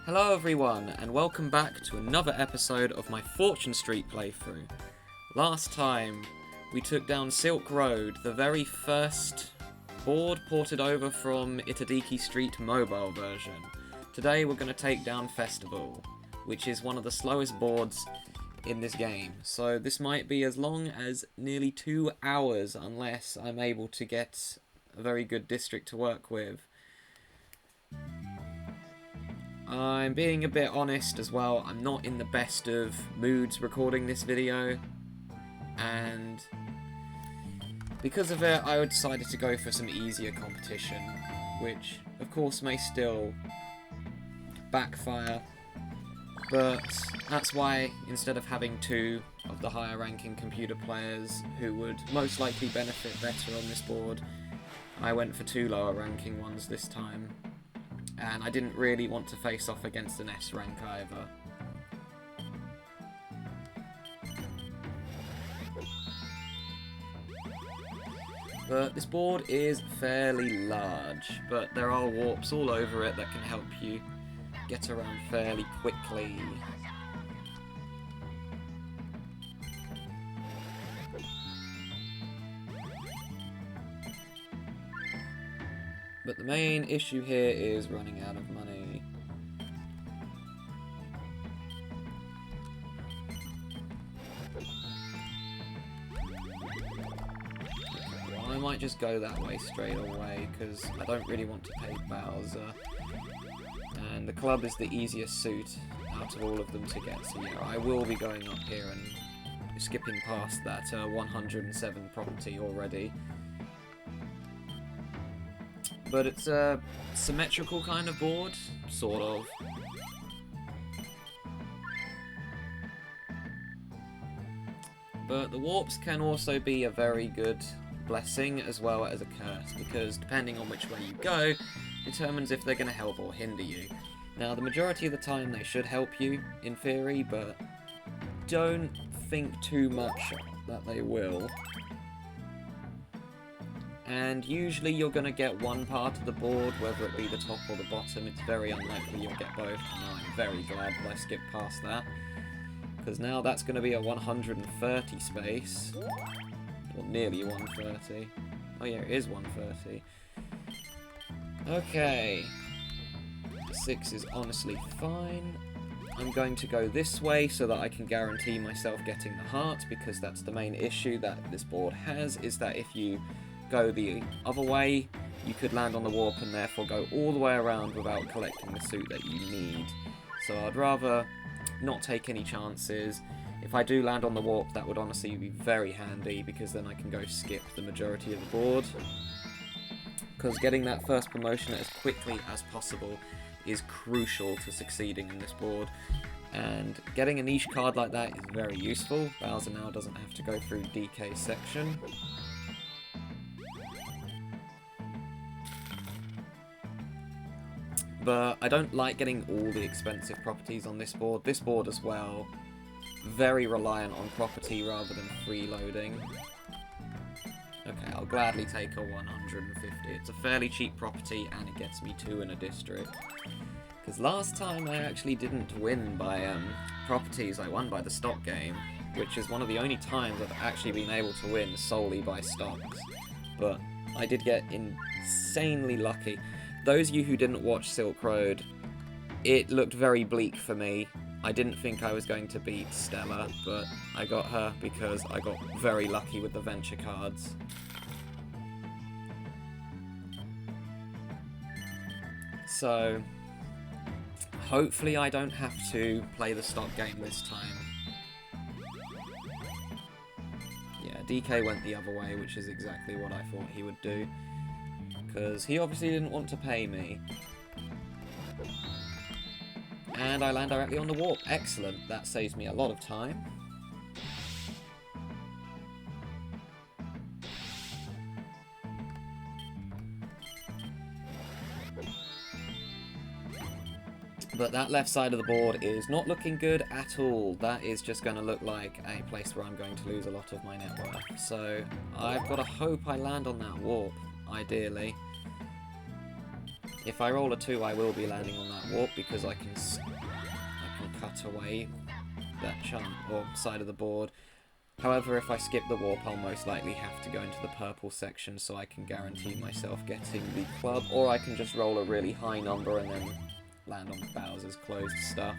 Hello everyone, and welcome back to another episode of my Fortune Street playthrough. Last time, we took down Silk Road, the very first board ported over from Itadiki Street mobile version. Today we're going to take down Festival, which is one of the slowest boards in this game. So this might be as long as nearly 2 hours unless I'm able to get a very good district to work with. I'm being a bit honest as well, I'm not in the best of moods recording this video, and because of it I decided to go for some easier competition, which of course may still backfire, but that's why instead of having two of the higher ranking computer players who would most likely benefit better on this board, I went for two lower ranking ones this time. And I didn't really want to face off against an S rank either. But this board is fairly large, but there are warps all over it that can help you get around fairly quickly. But the main issue here is running out of money. Well, I might just go that way straight away, because I don't really want to pay Bowser. And the club is the easiest suit out of all of them to get, so yeah, I will be going up here and skipping past that 107 property already. But it's a symmetrical kind of board, sort of. But the warps can also be a very good blessing as well as a curse, because depending on which way you go, determines if they're going to help or hinder you. Now, the majority of the time they should help you, in theory, but don't think too much that they will. And usually you're going to get one part of the board, whether it be the top or the bottom. It's very unlikely you'll get both. And I'm very glad that I skipped past that, because now that's going to be a 130 space. Or nearly 130. Oh yeah, it is 130. Okay. 6 is honestly fine. I'm going to go this way so that I can guarantee myself getting the heart, because that's the main issue that this board has, is that if you go the other way, you could land on the warp and therefore go all the way around without collecting the suit that you need. So I'd rather not take any chances. If I do land on the warp, that would honestly be very handy, because then I can go skip the majority of the board. Because getting that first promotion as quickly as possible is crucial to succeeding in this board. And getting a niche card like that is very useful. Bowser now doesn't have to go through DK's section. But I don't like getting all the expensive properties on this board. This board as well, very reliant on property rather than freeloading. Okay, I'll gladly take a 150. It's a fairly cheap property and it gets me 2 in a district. Because last time I actually didn't win by properties, I won by the stock game, which is one of the only times I've actually been able to win solely by stocks. But I did get insanely lucky. Those of you who didn't watch Silk Road, it looked very bleak for me. I didn't think I was going to beat Stella, but I got her because I got very lucky with the venture cards. So, hopefully I don't have to play the stock game this time. Yeah, DK went the other way, which is exactly what I thought he would do, because he obviously didn't want to pay me. And I land directly on the warp. Excellent. That saves me a lot of time. But that left side of the board is not looking good at all. That is just going to look like a place where I'm going to lose a lot of my net worth. So I've got to hope I land on that warp, ideally. If I roll a 2, I will be landing on that warp because I can cut away that chunk or side of the board. However, if I skip the warp, I'll most likely have to go into the purple section so I can guarantee myself getting the club, or I can just roll a really high number and then land on Bowser's closed stuff.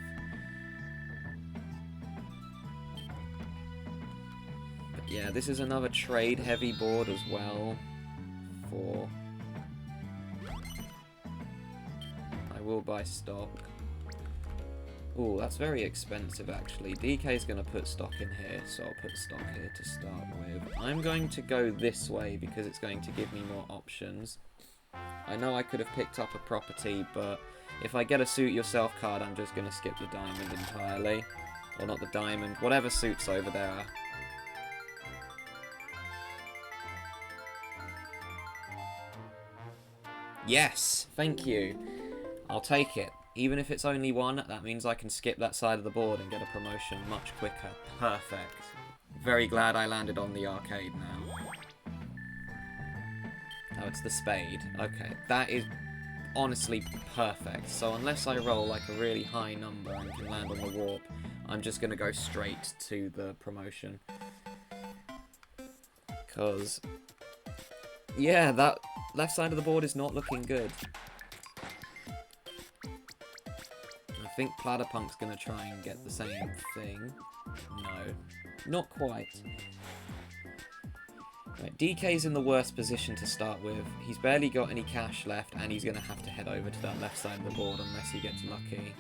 But yeah, this is another trade-heavy board as well. I will buy stock. Ooh, that's very expensive actually. DK's going to put stock in here, so I'll put stock here to start with. I'm going to go this way because it's going to give me more options. I know I could have picked up a property, but if I get a suit yourself card, I'm just going to skip the diamond entirely. Or not the diamond, whatever suit's over there. Yes, thank you. I'll take it. Even if it's only one, that means I can skip that side of the board and get a promotion much quicker. Perfect. Very glad I landed on the arcade now. Oh, it's the spade. Okay, that is honestly perfect. So unless I roll like a really high number and can land on the warp, I'm just going to go straight to the promotion. Because, yeah, that left side of the board is not looking good. I think Platypunk's going to try and get the same thing. No, not quite. Right, DK's in the worst position to start with. He's barely got any cash left, and he's going to have to head over to that left side of the board unless he gets lucky.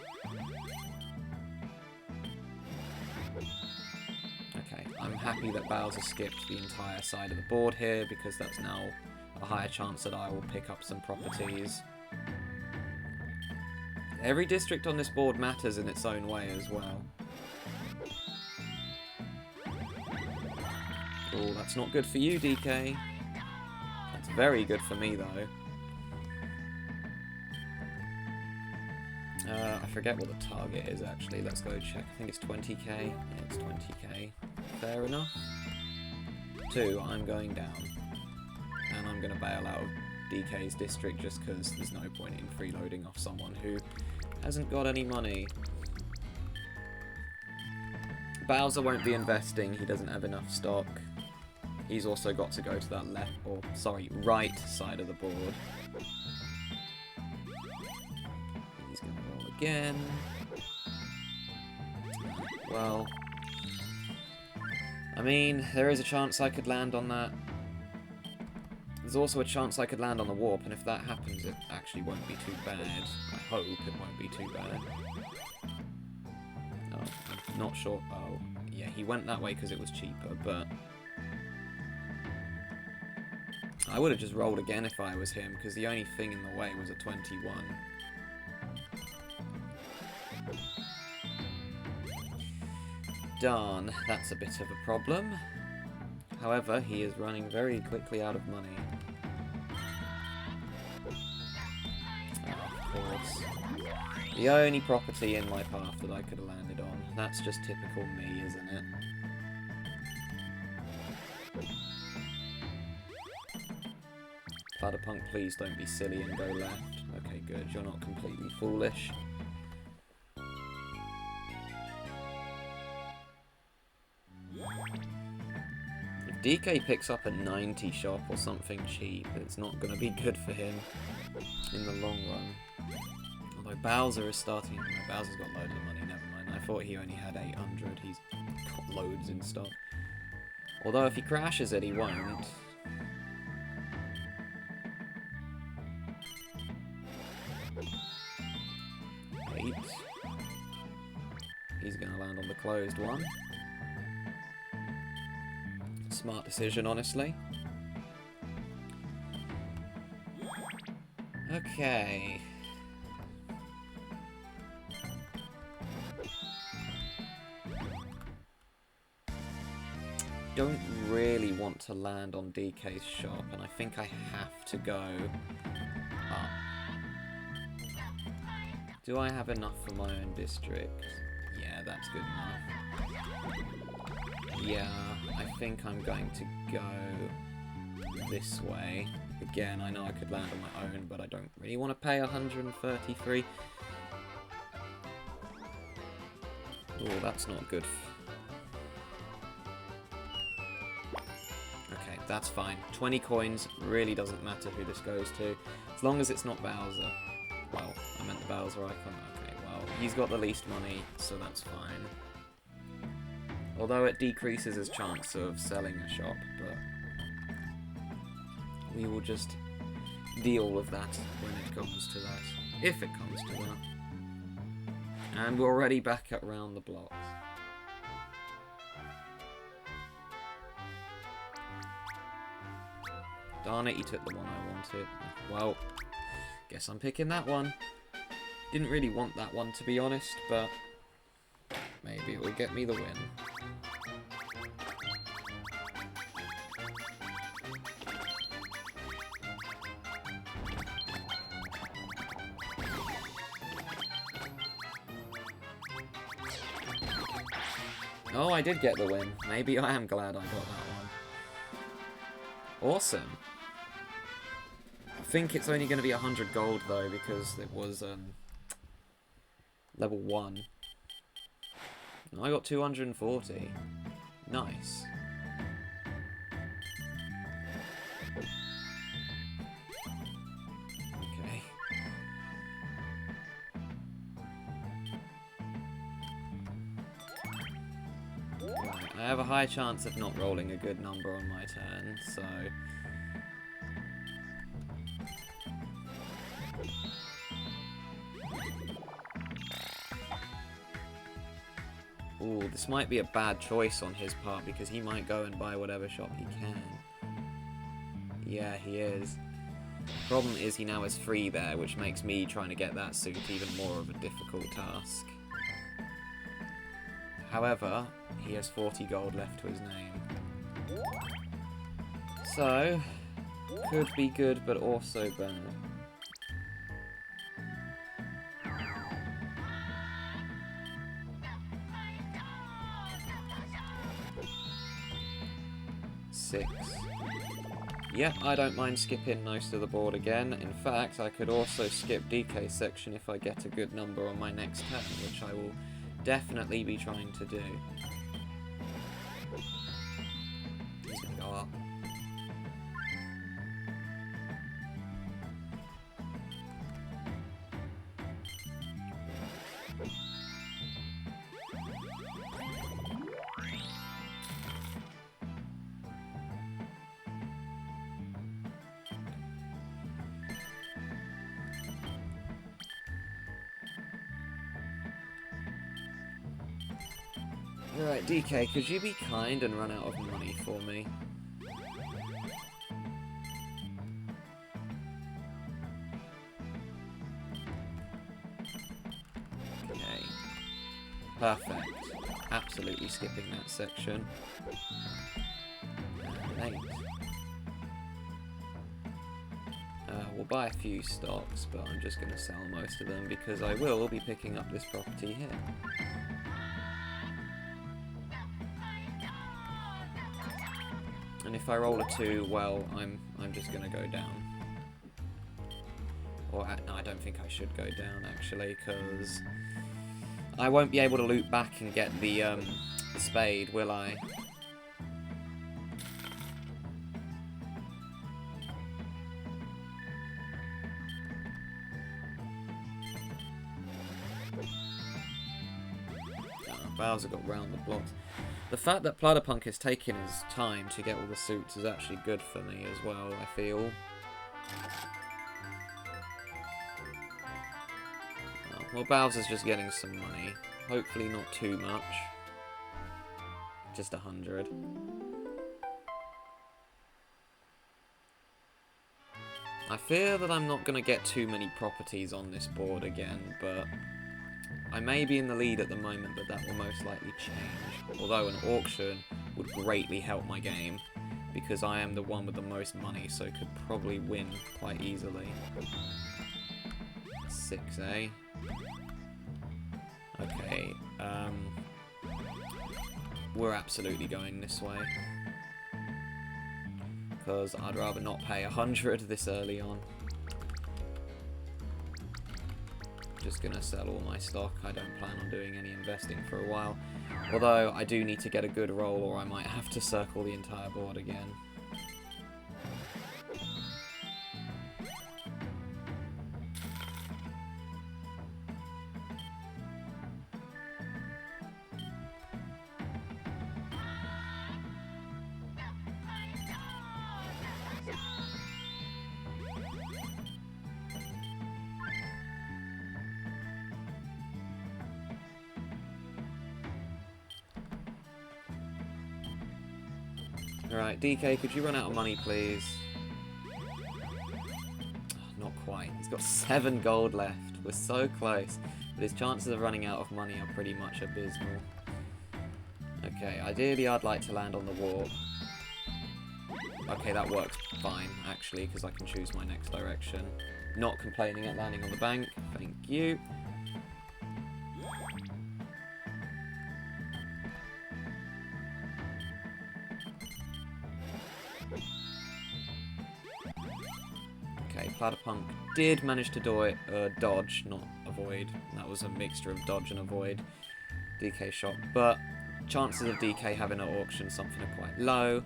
Okay, I'm happy that Bowser skipped the entire side of the board here, because that's now a higher chance that I will pick up some properties. Every district on this board matters in its own way as well. Oh, that's not good for you, DK. That's very good for me, though. I forget what the target is, actually. Let's go check. I think it's 20k. Yeah, it's 20k. Fair enough. 2, I'm going down. And I'm going to bail out of DK's district just because there's no point in freeloading off someone who hasn't got any money. Bowser won't be investing, he doesn't have enough stock. He's also got to go to that left, or sorry, right side of the board. He's going to roll again. Well, I mean, there is a chance I could land on that. There's also a chance I could land on the warp, and if that happens, it actually won't be too bad. I hope it won't be too bad. Oh, I'm not sure. Oh, yeah, he went that way because it was cheaper, but I would have just rolled again if I was him, because the only thing in the way was a 21. Darn, that's a bit of a problem. However, he is running very quickly out of money. Oh, of course. The only property in my path that I could have landed on. That's just typical me, isn't it? Platypunk, please don't be silly and go left. Okay, good. You're not completely foolish. If DK picks up a 90 shop or something cheap, it's not going to be good for him in the long run. Although Bowser is starting... No, Bowser's got loads of money, never mind. I thought he only had 800. He's got loads in stock. Although if he crashes it, he won't. He's going to land on the closed one. Smart decision, honestly. Okay. Don't really want to land on DK's shop, and I think I have to go up. Do I have enough for my own district? Yeah, that's good enough. Yeah, I think I'm going to go this way. Again, I know I could land on my own, but I don't really want to pay 133. Oh, that's not good. Okay, that's fine. 20 coins really doesn't matter who this goes to, as long as it's not Bowser. Well, I meant the Bowser icon. Okay, well, he's got the least money, so that's fine. Although it decreases his chance of selling a shop, but we will just deal with that when it comes to that. If it comes to that. And we're already back at round the blocks. Darn it, you took the one I wanted. Well, guess I'm picking that one. Didn't really want that one, to be honest, but maybe it will get me the win. Oh, I did get the win. Maybe I am glad I got that one. Awesome. I think it's only going to be 100 gold, though, because it was level 1. And I got 240. Nice. Okay. Right, I have a high chance of not rolling a good number on my turn, so... Ooh, this might be a bad choice on his part, because he might go and buy whatever shop he can. Yeah, he is. Problem is he now has 3 there, which makes me trying to get that suit even more of a difficult task. However, he has 40 gold left to his name. So, could be good, but also bad. Yep, I don't mind skipping most of the board again. In fact, I could also skip DK's section if I get a good number on my next turn, which I will definitely be trying to do. He's gonna go up. Alright, DK, could you be kind and run out of money for me? Okay. Perfect. Absolutely skipping that section. And 8. We'll buy a few stocks, but I'm just going to sell most of them because I will be picking up this property here. And if I roll a 2, well, I'm just gonna go down. Or no, I don't think I should go down actually, because I won't be able to loop back and get the spade, will I? Bowser got round the blocks. The fact that Platypunk is taking his time to get all the suits is actually good for me as well, I feel. Oh, well, Bowser's just getting some money. Hopefully not too much. Just 100. I fear that I'm not going to get too many properties on this board again, but... I may be in the lead at the moment, but that will most likely change. Although an auction would greatly help my game, because I am the one with the most money, so could probably win quite easily. 6, Okay, we're absolutely going this way. because I'd rather not pay 100 this early on. Just gonna sell all my stock. I don't plan on doing any investing for a while. Although I do need to get a good roll or I might have to circle the entire board again. Alright, DK, could you run out of money, please? Oh, not quite. He's got 7 gold left. We're so close. But his chances of running out of money are pretty much abysmal. Okay, ideally I'd like to land on the warp. Okay, that works fine, actually, because I can choose my next direction. Not complaining at landing on the bank. Thank you. Okay, Platypunk did manage to dodge, not avoid. That was a mixture of dodge and avoid. DK shot, but chances of DK having an auction something are quite low.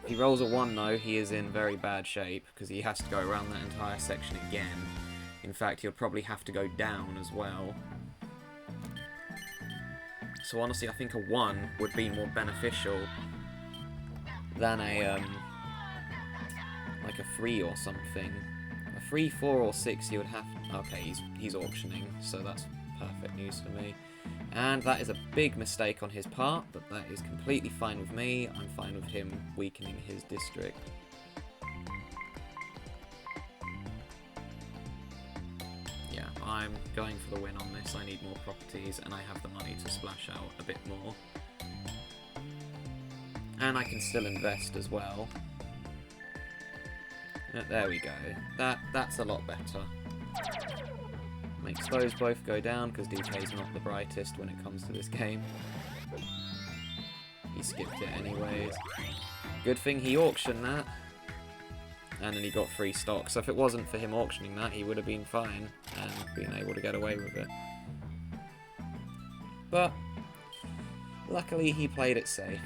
If he rolls a 1 though, he is in very bad shape because he has to go around that entire section again. In fact, he'll probably have to go down as well. So honestly, I think a 1 would be more beneficial than a like a 3 or something. A 3, 4, or 6 he would have. Okay, he's auctioning, so that's perfect news for me. And that is a big mistake on his part, but that is completely fine with me. I'm fine with him weakening his district. Yeah, I'm going for the win on this. I need more properties, and I have the money to splash out a bit more. And I can still invest as well. There we go. That's a lot better. Makes those both go down, because DK's not the brightest when it comes to this game. He skipped it anyways. Good thing he auctioned that. And then he got free stock. So if it wasn't for him auctioning that, he would have been fine and been able to get away with it. But luckily he played it safe.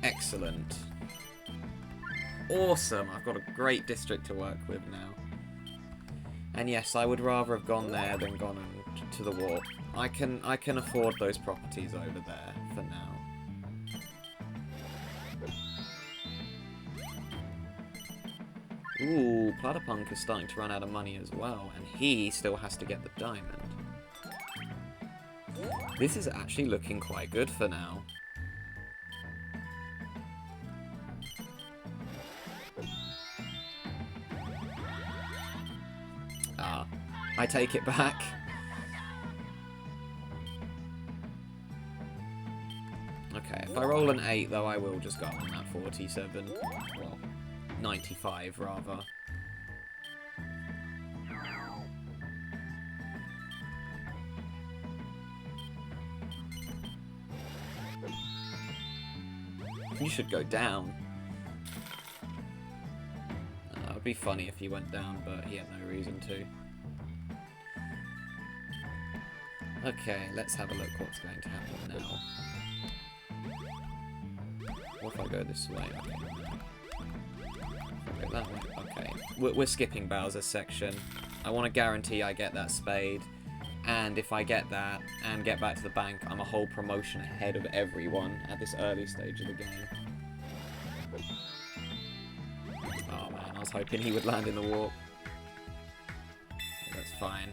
Excellent. Awesome, I've got a great district to work with now. And yes, I would rather have gone there than gone to the warp. I can afford those properties over there for now. Ooh, Platypunk is starting to run out of money as well, and he still has to get the diamond. This is actually looking quite good for now. Ah, I take it back. Okay, if I roll an 8 though, I will just go on that 47. Well, 95 rather. You should go down. That would be funny if he went down, but he had no reason to. Okay, let's have a look what's going to happen now. What if I go this way? Okay. If I go that way? Okay. We're skipping Bowser's section. I want to guarantee I get that spade. And if I get that and get back to the bank, I'm a whole promotion ahead of everyone at this early stage of the game. Oh man, I was hoping he would land in the warp. That's fine.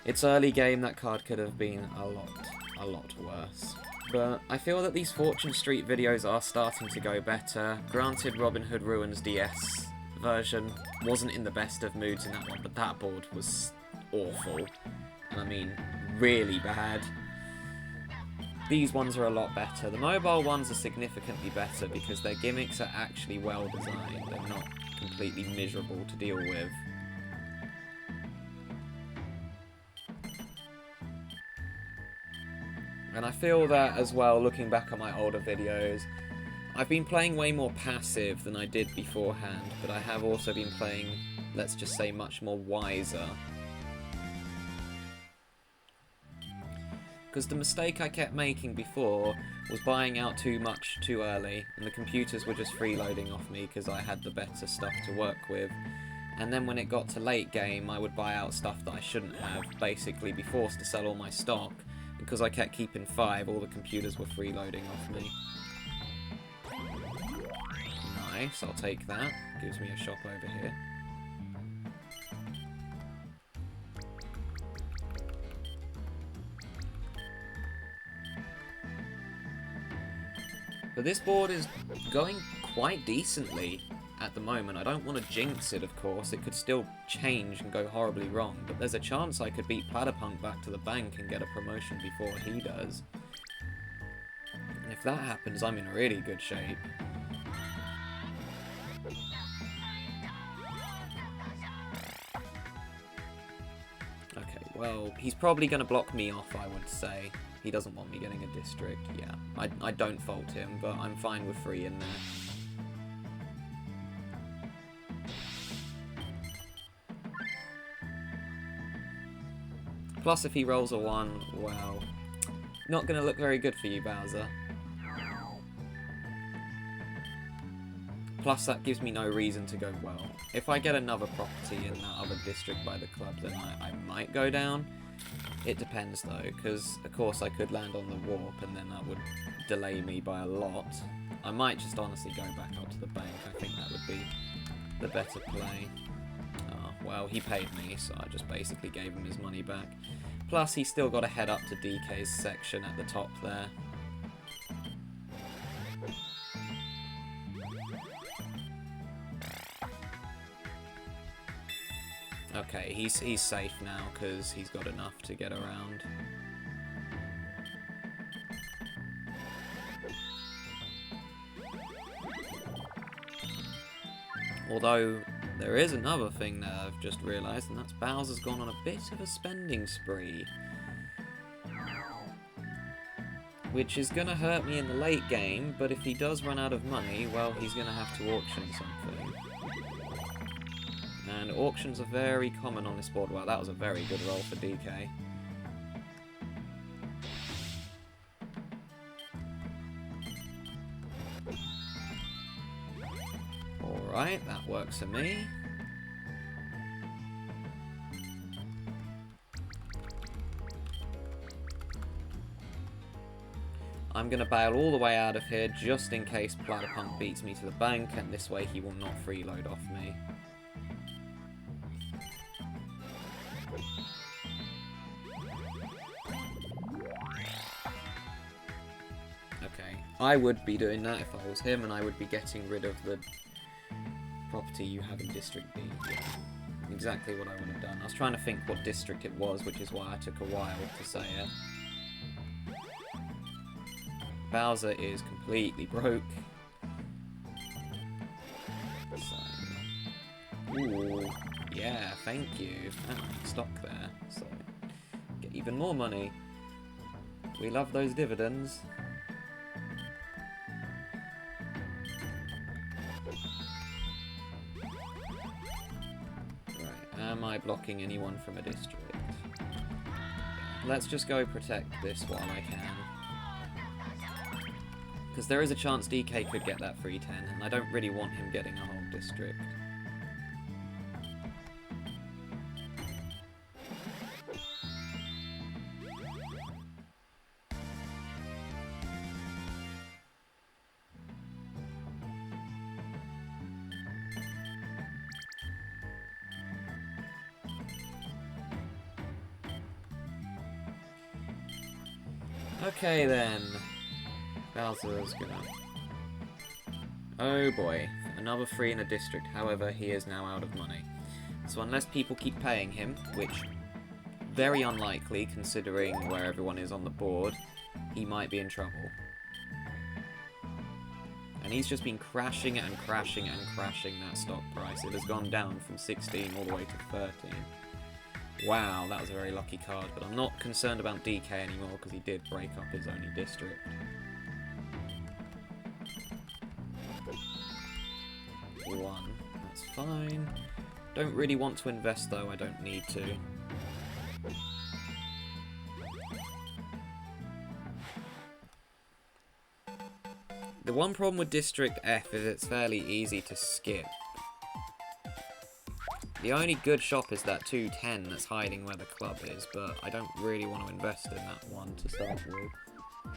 It's early game, that card could have been a lot worse. But I feel that these Fortune Street videos are starting to go better. Granted, Robin Hood Ruins DS version wasn't in the best of moods in that one, but that board was awful. And I mean, really bad. These ones are a lot better. The mobile ones are significantly better because their gimmicks are actually well designed. They're not completely miserable to deal with. And I feel that as well, looking back on my older videos, I've been playing way more passive than I did beforehand, but I have also been playing, let's just say, much more wiser. Because the mistake I kept making before was buying out too much too early, and the computers were just freeloading off me because I had the better stuff to work with. And then when it got to late game, I would buy out stuff that I shouldn't have, basically be forced to sell all my stock. Because I kept keeping 5, all the computers were freeloading off me. Nice, I'll take that. Gives me a shop over here. But this board is going quite decently at the moment. I don't want to jinx it, of course. It could still change and go horribly wrong. But there's a chance I could beat Platypunk back to the bank and get a promotion before he does. And if that happens, I'm in really good shape. Okay, well, he's probably going to block me off, I would say. He doesn't want me getting a district, yeah. I don't fault him, but I'm fine with 3 in there. Plus, if he rolls a 1, well, not going to look very good for you, Bowser. Plus, that gives me no reason to go well. If I get another property in that other district by the club, then I might go down. It depends, though, because, of course, I could land on the warp, and then that would delay me by a lot. I might just honestly go back up to the bank. I think that would be the better play. Oh, well, he paid me, so I just basically gave him his money back. Plus, he's still got to head up to DK's section at the top there. Okay, he's safe now because he's got enough to get around. Although, there is another thing that I've just realised, and that's Bowser's gone on a bit of a spending spree. Which is going to hurt me in the late game, but if he does run out of money, well, he's going to have to auction something. And auctions are very common on this board. Wow, that was a very good roll for DK. Alright, that works for me. I'm going to bail all the way out of here just in case Platypunk beats me to the bank, and this way he will not freeload off me. Okay, I would be doing that if I was him, and I would be getting rid of the property you have in District B. Yeah, exactly what I would have done. I was trying to think what district it was, which is why I took a while to say it. Bowser is completely broke. So, ooh, yeah, thank you. Oh, stock there, so get even more money. We love those dividends. Right, am I blocking anyone from a district? Let's just go protect this while I can. Because there is a chance DK could get that free 10, and I don't really want him getting a whole district. Okay then. Bowser's gonna... Oh boy, another 3 in a district. However, he is now out of money. So unless people keep paying him, which very unlikely considering where everyone is on the board, he might be in trouble. And he's just been crashing and crashing and crashing that stock price. It has gone down from 16 all the way to 13. Wow, that was a very lucky card, but I'm not concerned about DK anymore because he did break up his only district. One, that's fine. Don't really want to invest though, I don't need to. The one problem with District F is it's fairly easy to skip. The only good shop is that 210 that's hiding where the club is, but I don't really want to invest in that one to start with.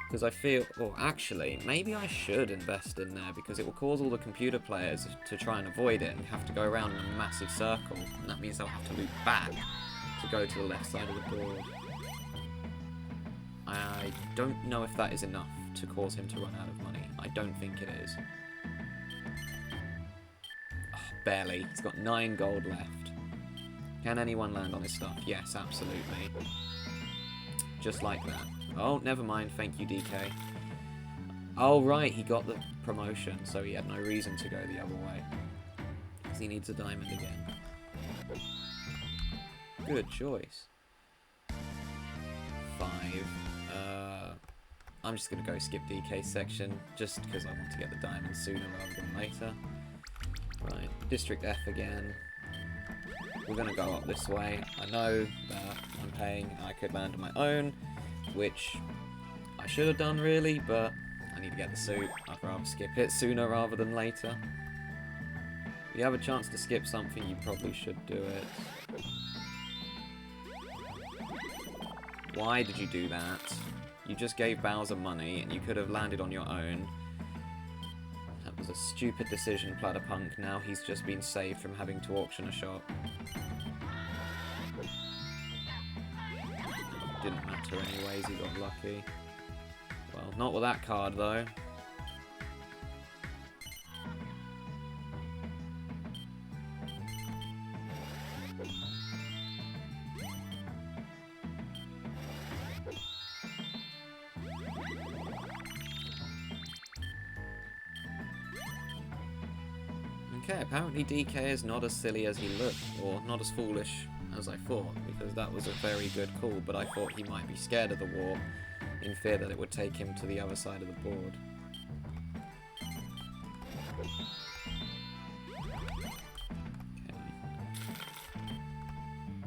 Because I feel... Well, actually, maybe I should invest in there, because it will cause all the computer players to try and avoid it and have to go around in a massive circle. And that means they'll have to loop back to go to the left side of the board. I don't know if that is enough to cause him to run out of money. I don't think it is. Barely. He's got 9 gold left. Can anyone land on his stuff? Yes, absolutely. Just like that. Oh, never mind. Thank you, DK. Oh, right. He got the promotion, so he had no reason to go the other way. Because he needs a diamond again. Good choice. 5. I'm just going to go skip DK's section, just because I want to get the diamond sooner rather than later. Right, District F again. We're going to go up this way. I know that I'm paying and I could land on my own, which I should have done really, but I need to get the suit. I'd rather skip it sooner rather than later. If you have a chance to skip something, you probably should do it. Why did you do that? You just gave Bowser money and you could have landed on your own. That was a stupid decision, Platypunk. Now he's just been saved from having to auction a shop. Didn't matter anyways, he got lucky. Well, not with that card though. Okay, apparently DK is not as silly as he looked, or not as foolish as I thought, because that was a very good call, but I thought he might be scared of the war, in fear that it would take him to the other side of the board. Okay.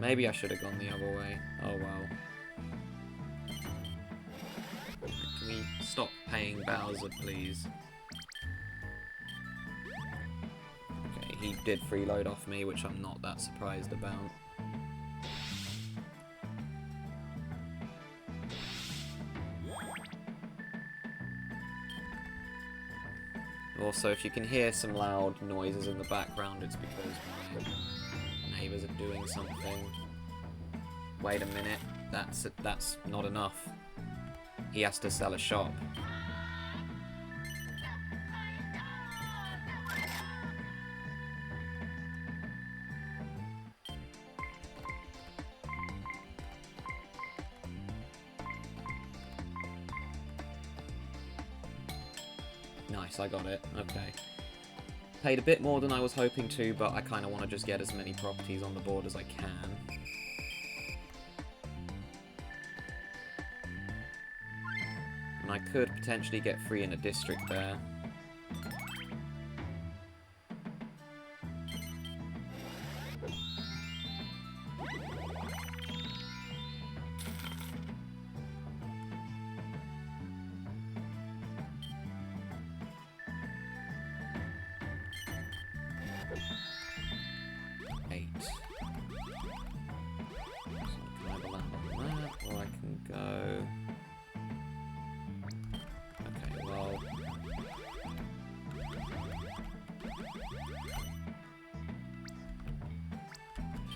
Maybe I should have gone the other way. Oh well. Can we stop paying Bowser, please? He did freeload off me, which I'm not that surprised about. Also, if you can hear some loud noises in the background, it's because my neighbours are doing something. Wait a minute, that's not enough. He has to sell a shop. Nice, I got it. Okay. Paid a bit more than I was hoping to, but I kind of want to just get as many properties on the board as I can. And I could potentially get free in a district there.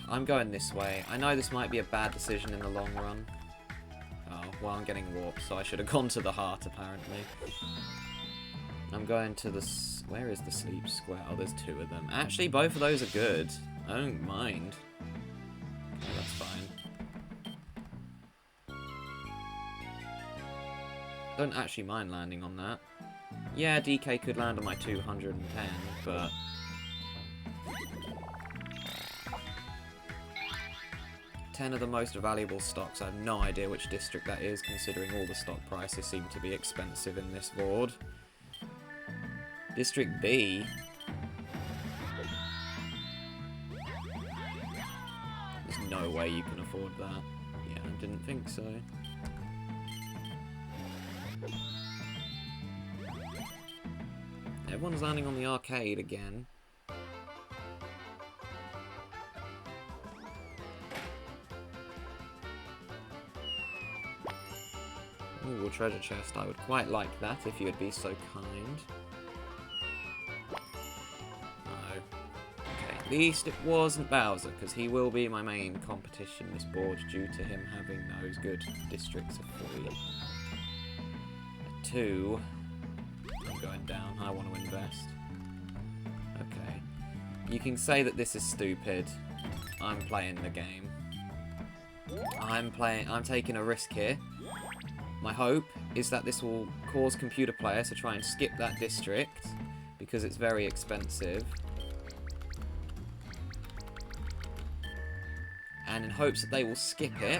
I'm going this way. I know this might be a bad decision in the long run. Oh, well, I'm getting warped, so I should have gone to the heart, apparently. I'm going to the... Where is the sleep square? Oh, there's 2 of them. Actually, both of those are good. I don't mind. Okay, that's fine. Don't actually mind landing on that. Yeah, DK could land on my 210, but... 10 of the most valuable stocks. I have no idea which district that is, considering all the stock prices seem to be expensive in this board. District B. There's no way you can afford that. Yeah, I didn't think so. Everyone's landing on the arcade again. Ooh, a treasure chest. I would quite like that if you would be so kind. No. Okay, at least it wasn't Bowser, because he will be my main competition this board due to him having those good districts of 3. A 2. I'm going down. I want to invest. Okay. You can say that this is stupid. I'm playing the game. I'm taking a risk here. My hope is that this will cause computer players to try and skip that district because it's very expensive. And in hopes that they will skip it,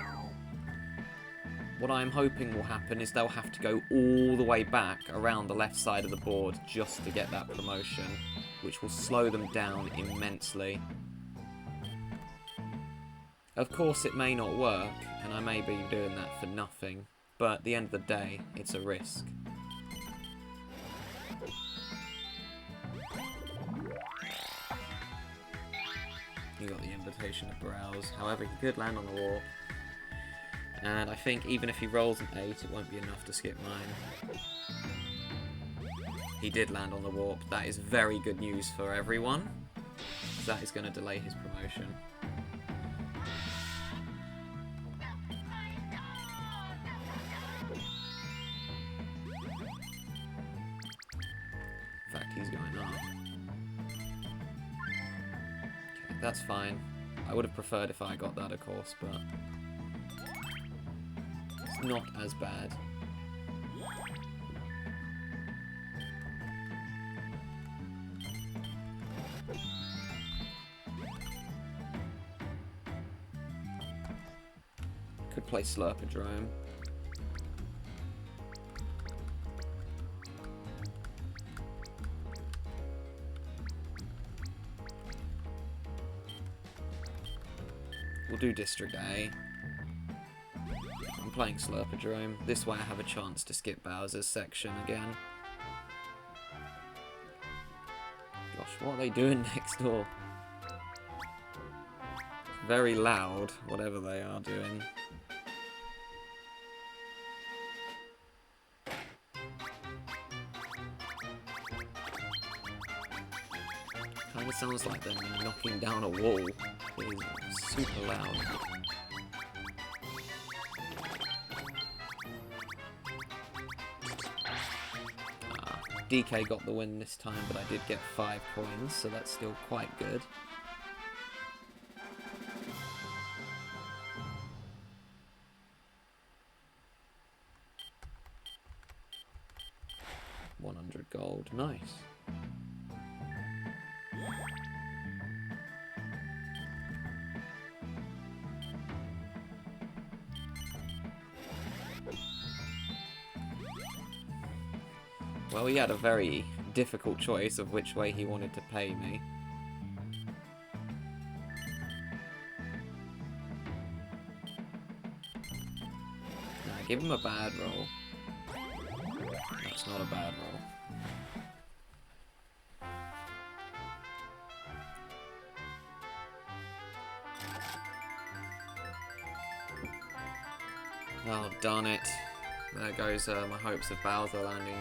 what I'm hoping will happen is they'll have to go all the way back around the left side of the board just to get that promotion, which will slow them down immensely. Of course, it may not work, and I may be doing that for nothing, but at the end of the day, it's a risk. You got the invitation to browse, however he could land on the warp. And I think even if he rolls an 8, it won't be enough to skip mine. He did land on the warp. That is very good news for everyone. That is going to delay his promotion. In fact, he's going up. Okay, that's fine. I would have preferred if I got that, of course, but it's not as bad. Could play Slurpadrome. We'll do District A. I'm playing Slurpadrome. This way I have a chance to skip Bowser's section again. Gosh, what are they doing next door? Very loud, whatever they are doing. Kinda sounds like they're knocking down a wall. It is super loud. DK got the win this time, but I did get 5 coins, so that's still quite good. $100 gold, nice. Well, he had a very difficult choice of which way he wanted to pay me. Nah, give him a bad roll. That's not a bad roll. Oh, darn it. There goes my hopes of Bowser landing.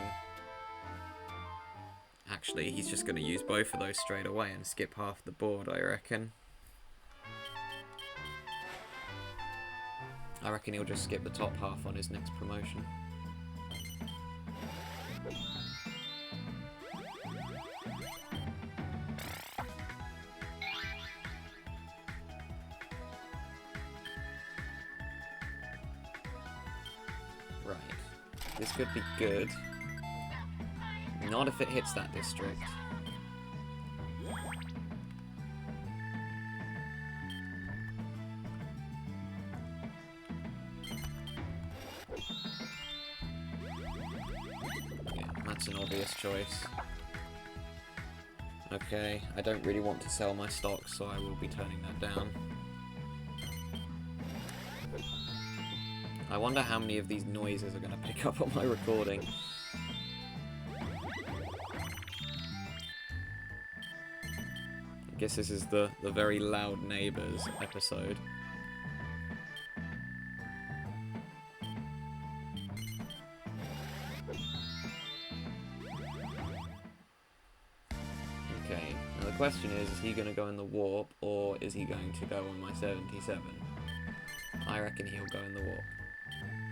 Actually, he's just going to use both of those straight away and skip half the board, I reckon. I reckon he'll just skip the top half on his next promotion. Right. This could be good. Not if it hits that district. an obvious choice. Okay, I don't really want to sell my stocks, so I will be turning that down. I wonder how many of these noises are going to pick up on my recording. I guess this is the very loud neighbours episode. Okay, now the question is he going to go in the warp, or is he going to go on my 77? I reckon he'll go in the warp.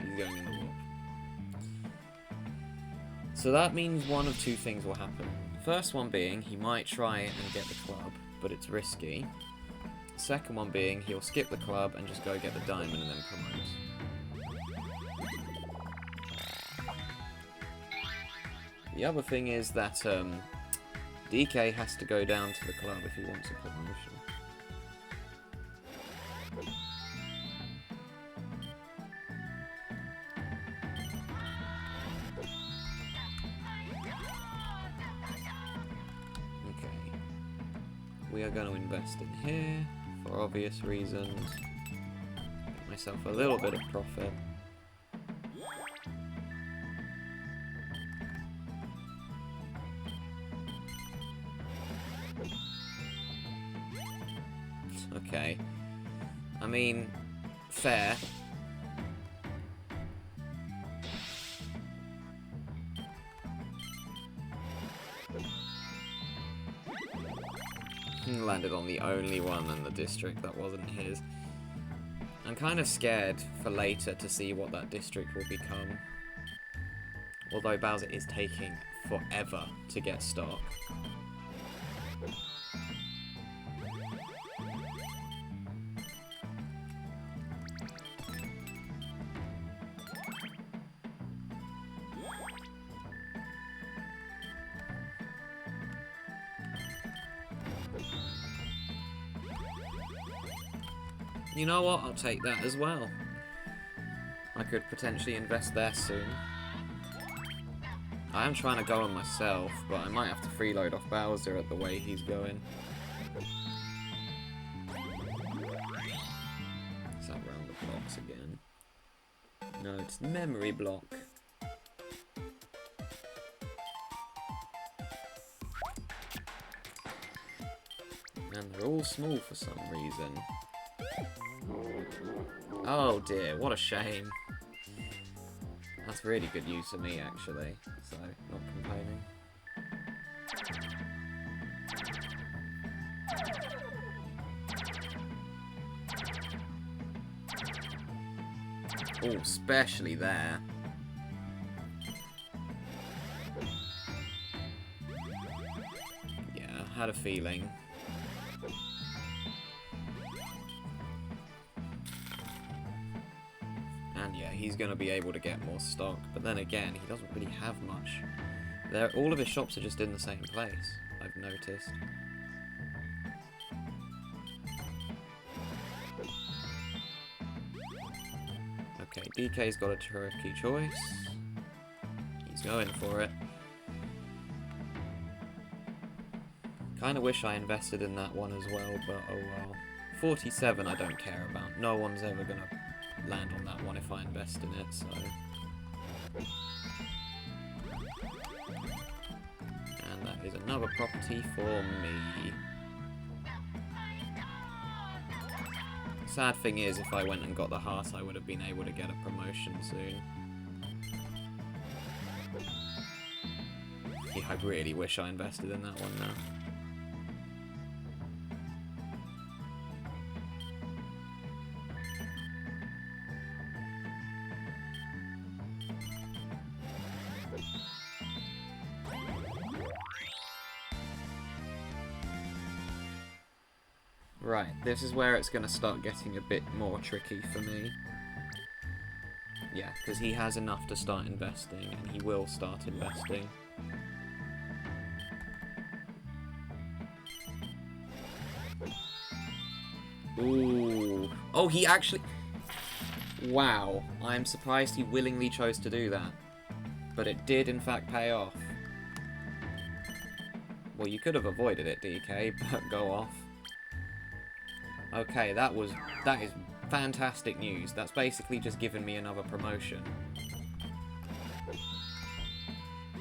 He's going in the warp. So that means one of two things will happen. First one being, he might try and get the club, but it's risky. Second one being, he'll skip the club and just go get the diamond and then promote. The other thing is that DK has to go down to the club if he wants a promotion. We are going to invest in here, for obvious reasons. Get myself a little bit of profit. Okay. I mean, fair. Landed on the only one in the district that wasn't his. I'm kind of scared for later to see what that district will become. Although Bowser is taking forever to get stock. You know what? I'll take that as well. I could potentially invest there soon. I am trying to go on myself, but I might have to freeload off Bowser at the way he's going. Is that round the blocks again? No, it's memory block. And they're all small for some reason. Oh dear, what a shame. That's really good use of me, actually, so not complaining. Oh, especially there. Yeah, I had a feeling. And yeah, he's going to be able to get more stock, but then again, he doesn't really have much. All of his shops are just in the same place, I've noticed. Okay, DK's got a tricky choice. He's going for it. Kinda wish I invested in that one as well, but oh well. 47 I don't care about. No one's ever gonna land on that one if I invest in it, so... And that is another property for me. Sad thing is, if I went and got the heart, I would have been able to get a promotion soon. Yeah, I really wish I invested in that one now. Right, this is where it's going to start getting a bit more tricky for me. Yeah, because he has enough to start investing, and he will start investing. Ooh. Oh, he actually... Wow, I'm surprised he willingly chose to do that. But it did, in fact, pay off. Well, you could have avoided it, DK, but go off. Okay, that is fantastic news. That's basically just given me another promotion.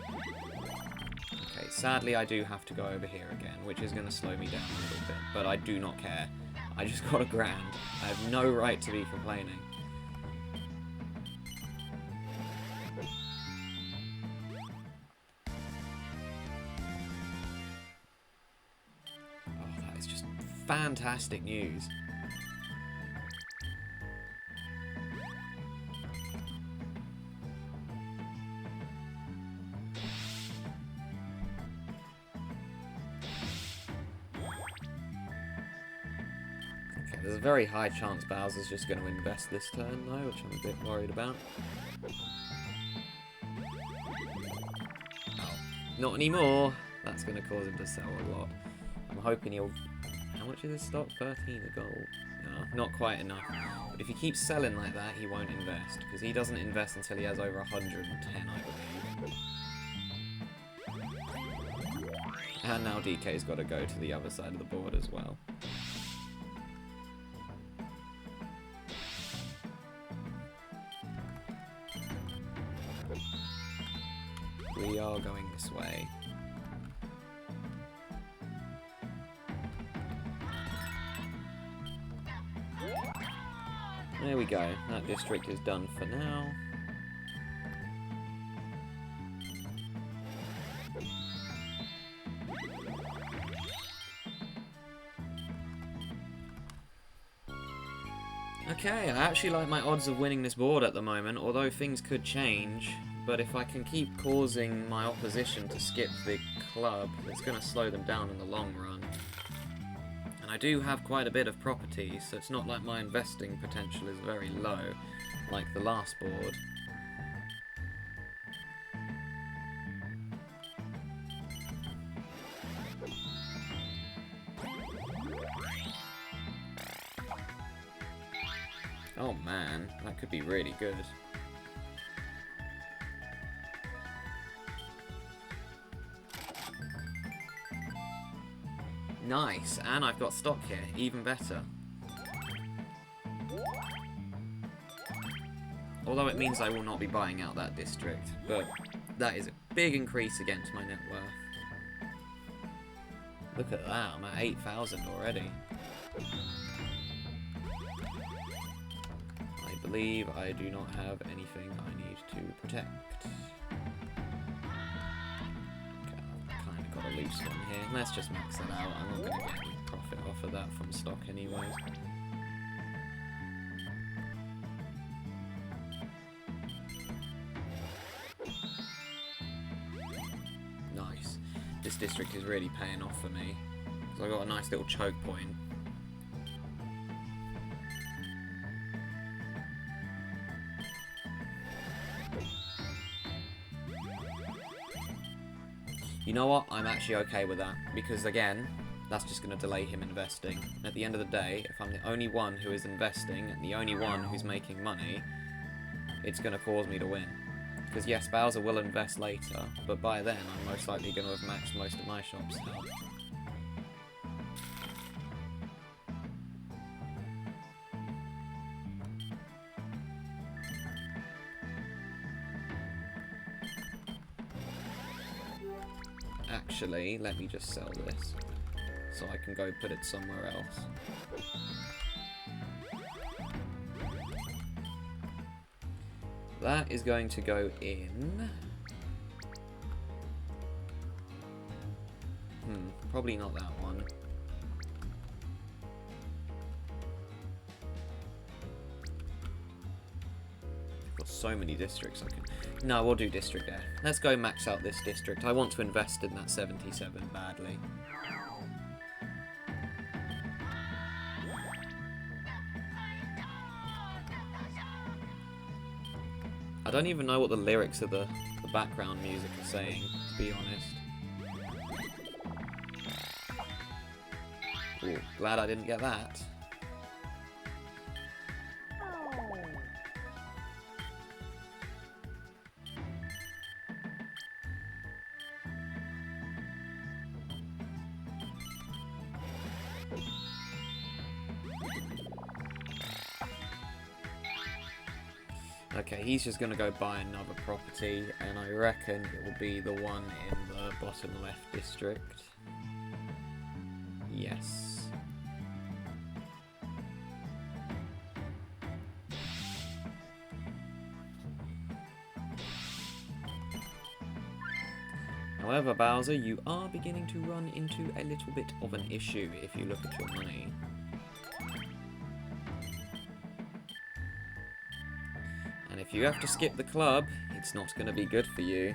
Okay, sadly I do have to go over here again, which is going to slow me down a little bit, but I do not care. I just got a grand. I have no right to be complaining. Oh, that is just fantastic news. There's a very high chance Bowser's just going to invest this turn, though, which I'm a bit worried about. Oh, not anymore! That's going to cause him to sell a lot. I'm hoping he'll... How much is his stock? 13 of gold. No, not quite enough. But if he keeps selling like that, he won't invest, because he doesn't invest until he has over 110, I believe. And now DK's got to go to the other side of the board as well. We are going this way. There we go. That district is done for now. Okay, I actually like my odds of winning this board at the moment, although things could change. But if I can keep causing my opposition to skip the club, it's going to slow them down in the long run. And I do have quite a bit of property, so it's not like my investing potential is very low, like the last board. Oh man, that could be really good. Nice, and I've got stock here, even better. Although it means I will not be buying out that district, but that is a big increase against my net worth. Look at that, I'm at 8,000 already. I believe I do not have anything I need to protect. Got a loose one here. Let's just max that out. I'm not going to get any profit off of that from stock anyways. Nice. This district is really paying off for me. Because I got a nice little choke point. You know what? I'm actually okay with that, because again, that's just going to delay him investing. And at the end of the day, if I'm the only one who is investing, and the only one who's making money, it's going to cause me to win. Because yes, Bowser will invest later, but by then I'm most likely going to have maxed most of my shop's health. Actually, let me just sell this, so I can go put it somewhere else. That is going to go in... probably not that one. I've got so many districts I can... No, we'll do District F. Let's go max out this district. I want to invest in that 77 badly. I don't even know what the lyrics of the background music are saying, to be honest. Ooh, glad I didn't get that. Okay, he's just going to go buy another property, and I reckon it will be the one in the bottom left district. Yes. However, Bowser, you are beginning to run into a little bit of an issue if you look at your money. And if you have to skip the club, it's not going to be good for you.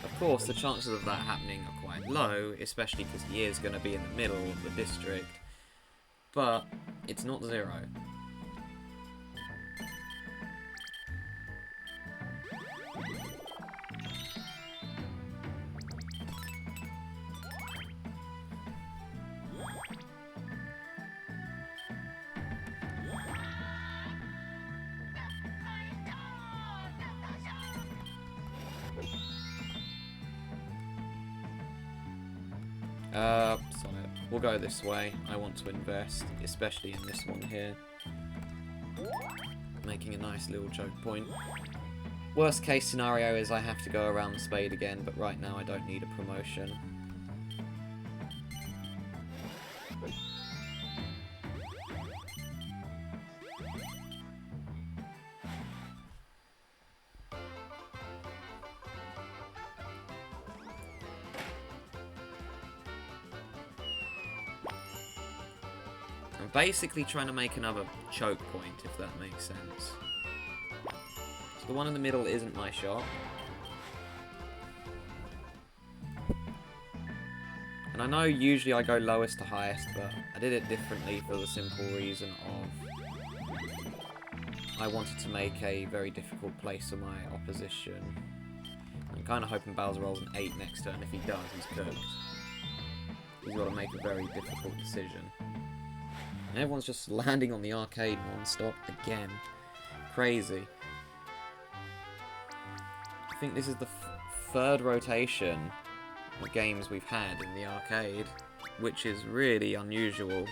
Of course, the chances of that happening are quite low, especially because he is going to be in the middle of the district. But it's not zero. Sorry. We'll go this way. I want to invest, especially in this one here. Making a nice little choke point. Worst case scenario is I have to go around the spade again, but right now I don't need a promotion. I'm basically trying to make another choke point, if that makes sense. So the one in the middle isn't my shot. And I know usually I go lowest to highest, but I did it differently for the simple reason of I wanted to make a very difficult place for my opposition. I'm kind of hoping Bowser rolls an 8 next turn. If he does, he's cooked. He's got to make a very difficult decision. And everyone's just landing on the arcade non-stop again. Crazy. I think this is the third rotation of games we've had in the arcade, which is really unusual.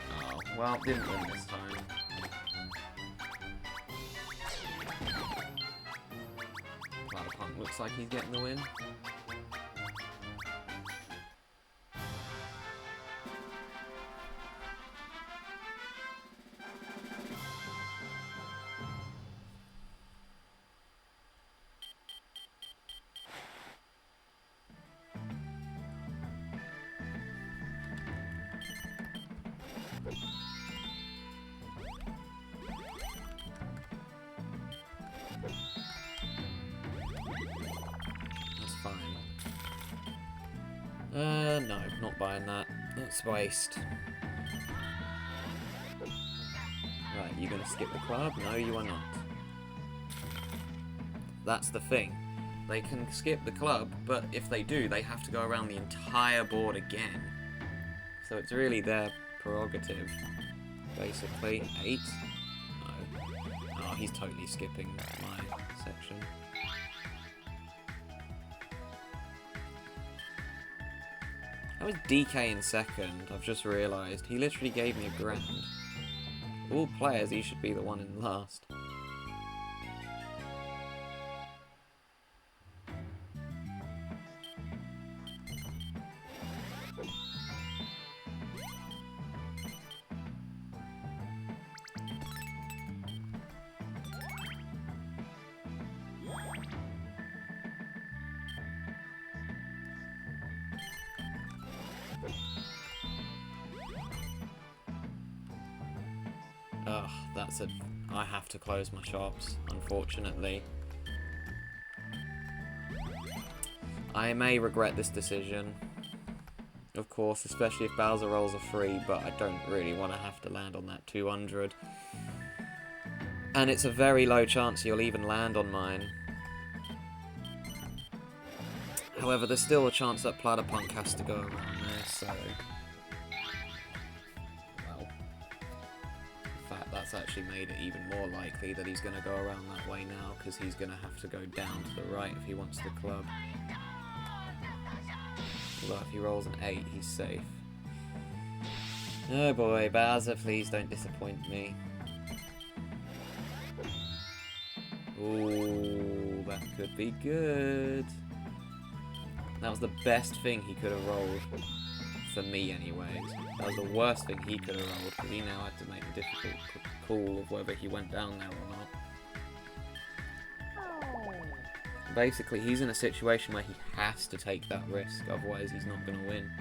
Oh, well, didn't win this time. Platypunk looks like he's getting the win. That's fine. No, not buying that. That's waste. Right, you gonna skip the club? No, you are not. That's the thing. They can skip the club, but if they do, they have to go around the entire board again. So it's really their prerogative, basically. 8? No. Oh, he's totally skipping my section. That was DK in second, I've just realised. He literally gave me a grand. All players, he should be the one in last. Ugh, that's a... I have to close my shops, unfortunately. I may regret this decision, of course, especially if Bowser rolls a 3, but I don't really want to have to land on that 200. And it's a very low chance you'll even land on mine. However, there's still a chance that Platypunk has to go around there, so... that's actually made it even more likely that he's going to go around that way now, because he's going to have to go down to the right if he wants the club. Although if he rolls an 8, he's safe. Oh boy, Bowser, please don't disappoint me. Ooh, that could be good. That was the best thing he could have rolled. For me, anyways. That was the worst thing he could have rolled, because he now had to make the difficult call of whether he went down there or not. Basically, he's in a situation where he has to take that risk, otherwise he's not going to win.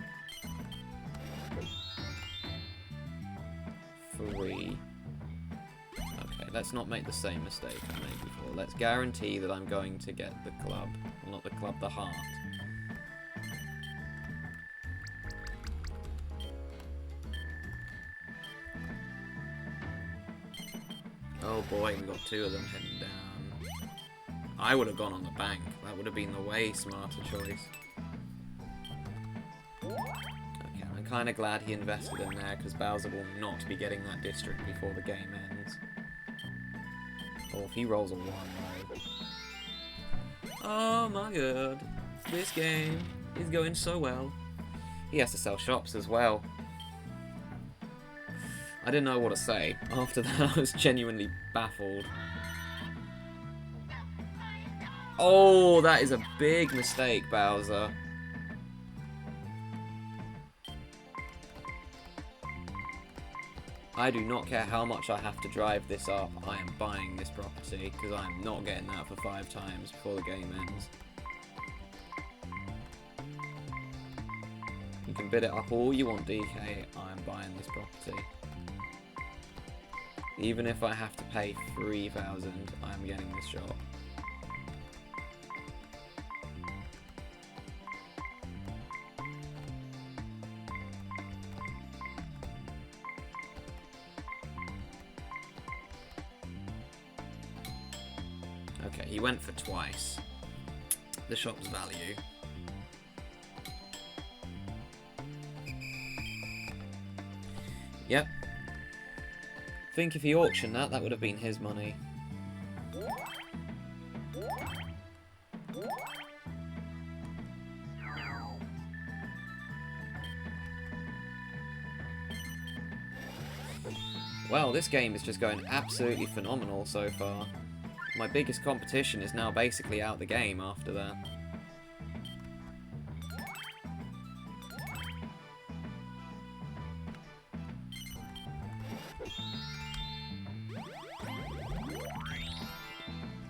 3. Okay, let's not make the same mistake I made before. Let's guarantee that I'm going to get the club. Well, not the club, the heart. Oh boy, we got 2 of them heading down. I would have gone on the bank. That would have been the way smarter choice. Okay, I'm kind of glad he invested in there, because Bowser will not be getting that district before the game ends. Or if he rolls a 1, though. Oh my god. This game is going so well. He has to sell shops as well. I didn't know what to say. After that, I was genuinely baffled. Oh, that is a big mistake, Bowser. I do not care how much I have to drive this up. I am buying this property, because I am not getting that for 5 times before the game ends. You can bid it up all you want, DK. I am buying this property. Even if I have to pay 3,000, I'm getting this shop. Okay, he went for twice the shop's value. Yep. I think if he auctioned that, that would have been his money. Well, this game is just going absolutely phenomenal so far. My biggest competition is now basically out the game after that.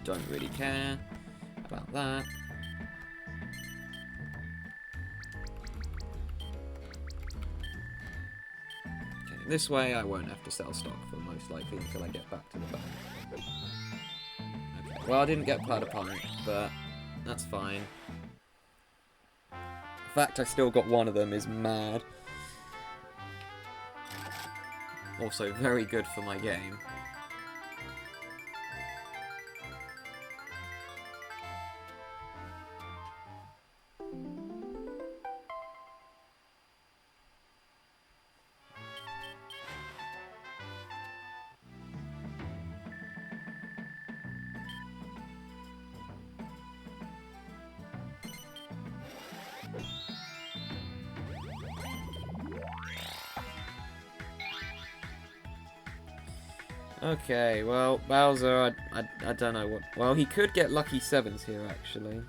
Don't really care about that. Okay, this way I won't have to sell stock for most likely until I get back to the bank. Okay, well I didn't get Platypunk, but that's fine. The fact I still got one of them is mad. Also very good for my game. Okay, well, Bowser, I don't know what... Well, he could get lucky 7s here, actually.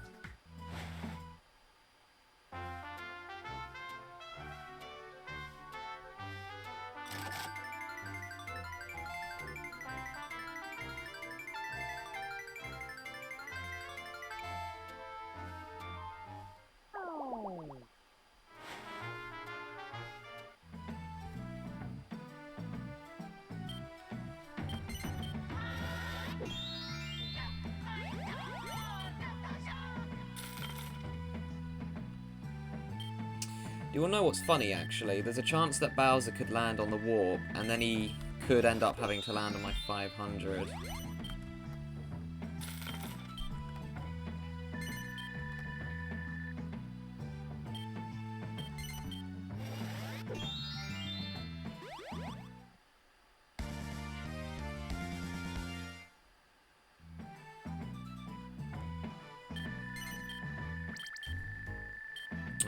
You will know what's funny, actually. There's a chance that Bowser could land on the warp, and then he could end up having to land on my 500.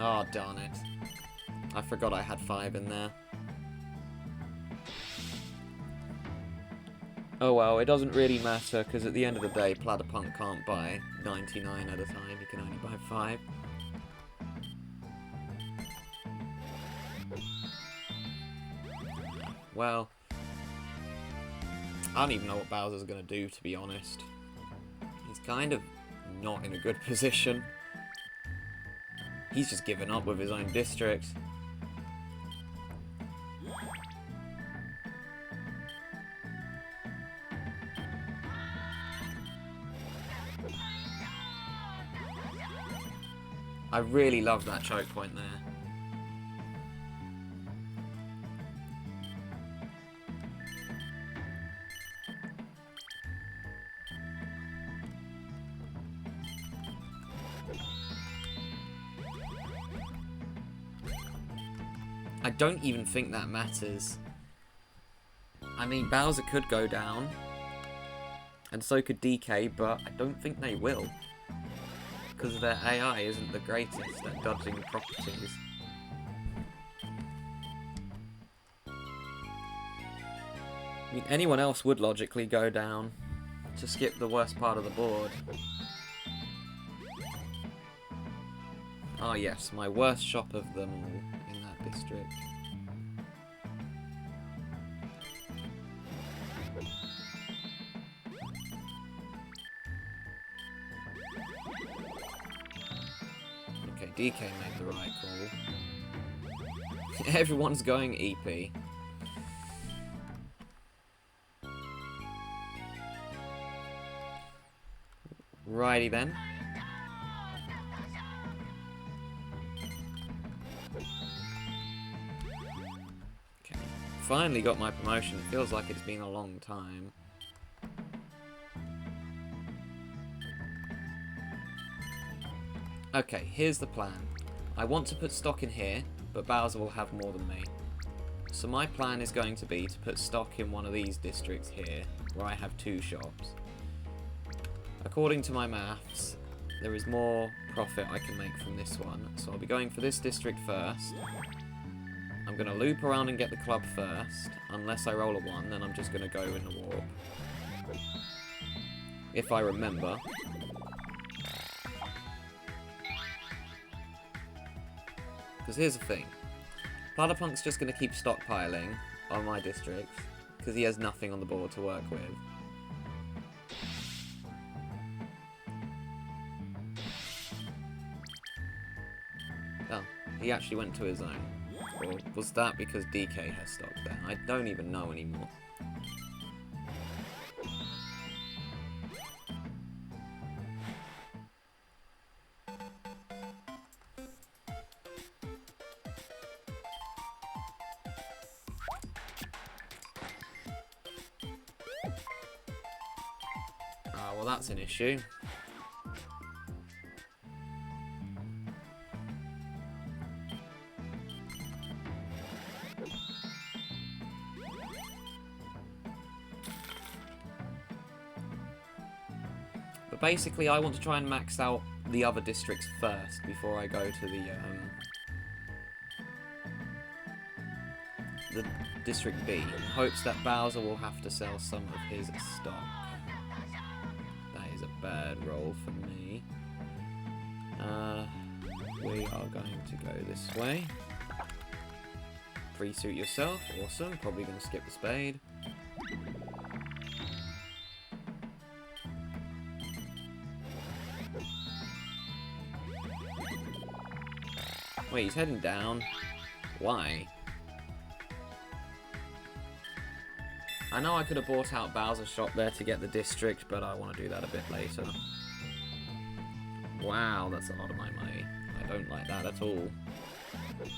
Oh, darn it. I forgot I had 5 in there. Oh well, it doesn't really matter, because at the end of the day, Platypunk can't buy 99 at a time. He can only buy 5. Well, I don't even know what Bowser's going to do, to be honest. He's kind of not in a good position. He's just given up with his own district. I really love that choke point there. I don't even think that matters. I mean, Bowser could go down, and so could DK, but I don't think they will. Because their AI isn't the greatest at dodging properties. I mean, anyone else would logically go down to skip the worst part of the board. Ah yes, my worst shop of them all in that district. Okay, DK made the right call. Everyone's going EP. Righty then. Okay, finally got my promotion. Feels like it's been a long time. Okay, here's the plan. I want to put stock in here, but Bowser will have more than me. So my plan is going to be to put stock in one of these districts here, where I have 2 shops. According to my maths, there is more profit I can make from this one, so I'll be going for this district first. I'm going to loop around and get the club first. Unless I roll a 1, then I'm just going to go in the warp. If I remember. Because here's the thing. Platypunk's just going to keep stockpiling on my districts, because he has nothing on the board to work with. Oh, he actually went to his own. Or was that because DK has stock there? I don't even know anymore. Ah, well that's an issue. But basically, I want to try and max out the other districts first before I go to the District B, in hopes that Bowser will have to sell some of his stock. That is a bad roll for me. We are going to go this way. Free suit yourself, awesome. Probably going to skip the spade. Wait, he's heading down. Why? I know I could have bought out Bowser's shop there to get the district, but I want to do that a bit later. Wow, that's a lot of my money. I don't like that at all. Okay,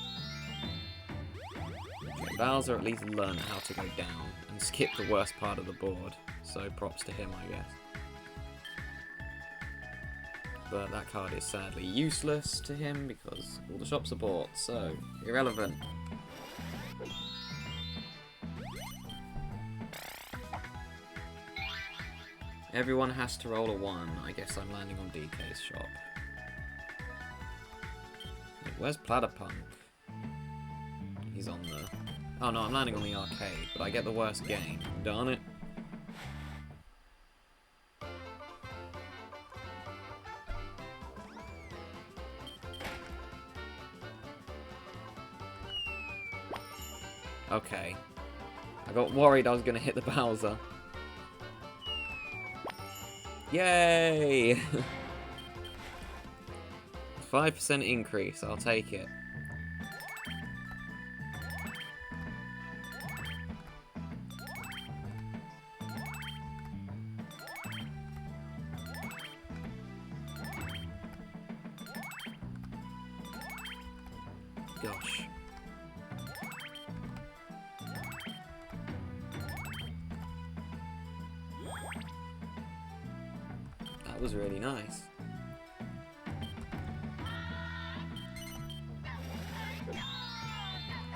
Bowser at least learned how to go down and skip the worst part of the board, so props to him, I guess. But that card is sadly useless to him because all the shops are bought, so irrelevant. Everyone has to roll a 1. I guess I'm landing on DK's shop. Where's Platypunk? He's on the... Oh no, I'm landing on the arcade, but I get the worst game. Darn it. Okay. I got worried I was going to hit the Bowser. Yay! 5% increase, I'll take it. Gosh. That was really nice.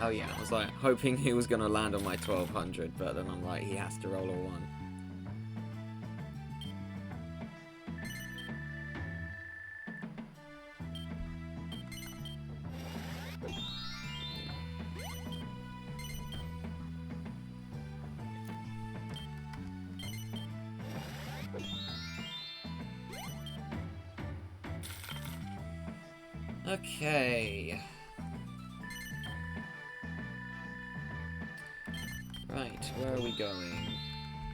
Oh yeah, I was like hoping he was gonna land on my 1200, but then I'm like, he has to roll a 1. Okay. Right, where are we going?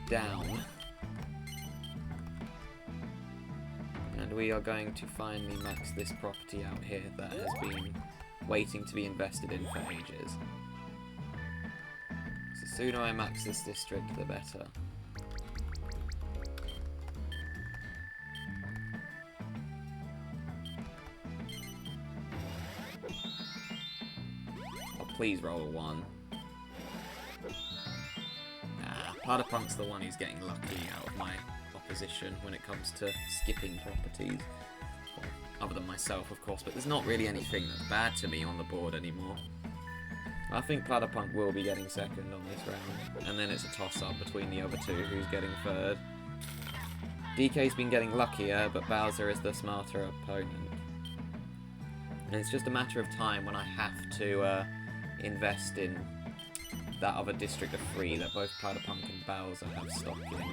Down. And we are going to finally max this property out here that has been waiting to be invested in for ages. So the sooner I max this district, the better. Oh, please roll a 1. Platypunk's the one who's getting lucky out of my opposition when it comes to skipping properties. Well, other than myself, of course, but there's not really anything that's bad to me on the board anymore. I think Platypunk will be getting second on this round, and then it's a toss-up between the other two who's getting third. DK's been getting luckier, but Bowser is the smarter opponent. And it's just a matter of time when I have to invest in that other district of 3 that both Platypunk and Bowser have stock in.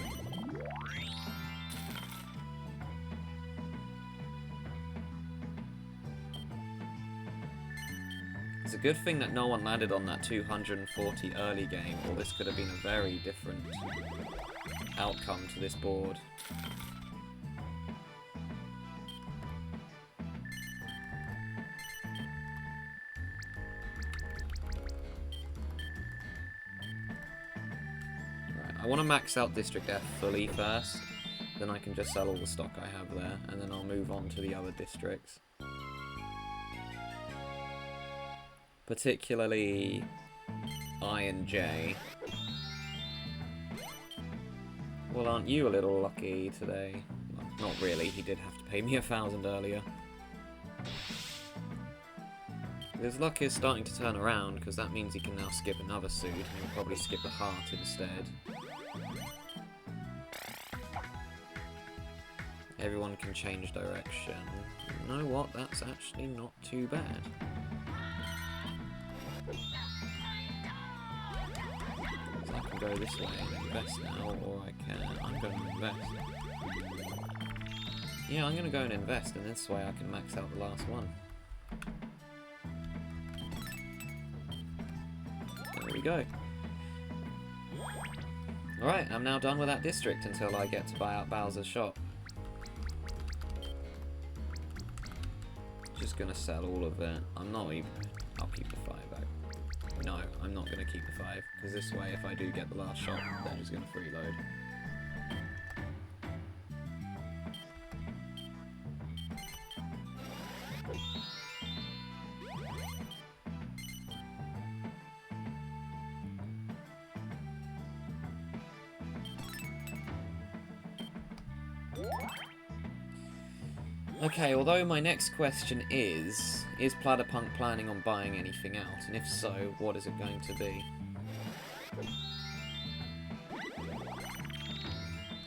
It's a good thing that no one landed on that 240 early game, or this could have been a very different outcome to this board. I want to max out District F fully first, then I can just sell all the stock I have there, and then I'll move on to the other districts. Particularly I and J. Well, aren't you a little lucky today? Well, not really, he did have to pay me 1,000 earlier. His luck is starting to turn around, because that means he can now skip another suit, and he'll probably skip the heart instead. Everyone can change direction. You know what? That's actually not too bad. So I can go this way and invest now, or I can... I'm going to invest. Yeah, I'm going to go and invest, and this way I can max out the last one. There we go. Alright, I'm now done with that district until I get to buy out Bowser's shop. Just gonna sell all of it. I'm not even... I'll keep the 5 out. No, I'm not gonna keep the 5, because this way if I do get the last shop, they're just gonna freeload. Okay, although my next question is Platypunk planning on buying anything out? And if so, what is it going to be?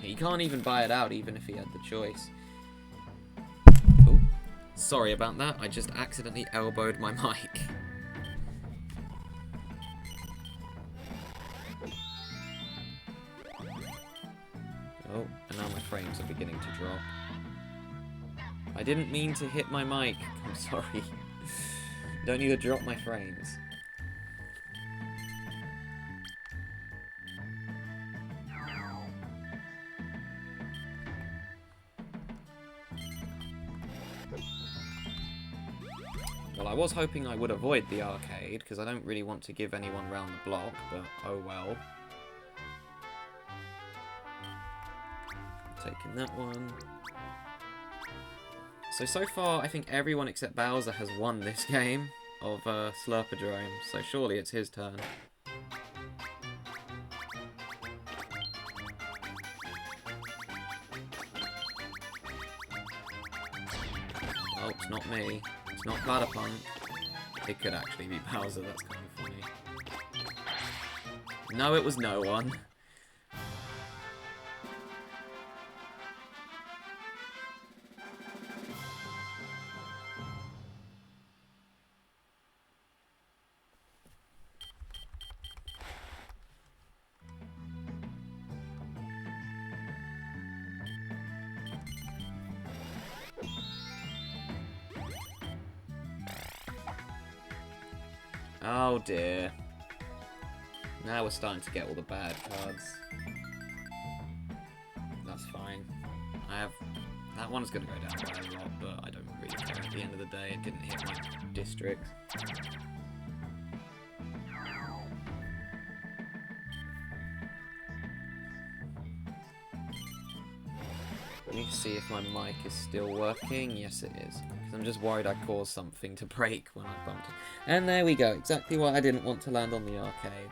He can't even buy it out, even if he had the choice. Oh, Sorry about that, I just accidentally elbowed my mic. Oh, and now my frames are beginning to drop. I didn't mean to hit my mic. I'm sorry. Don't need to drop my frames. Well, I was hoping I would avoid the arcade, because I don't really want to give anyone round the block, but oh well. Taking that one. So far, I think everyone except Bowser has won this game of Slurpadrome, so surely it's his turn. Oh, it's not me. It's not Platypunk. It could actually be Bowser, that's kind of funny. No, it was no one. Oh dear. Now we're starting to get all the bad cards. That's fine. That one's gonna go down by a lot, but I don't really care at the end of the day. It didn't hit my district. I need to see if my mic is still working. Yes, it is. Because I'm just worried I caused something to break when I bumped it. And there we go. Exactly why I didn't want to land on the arcade.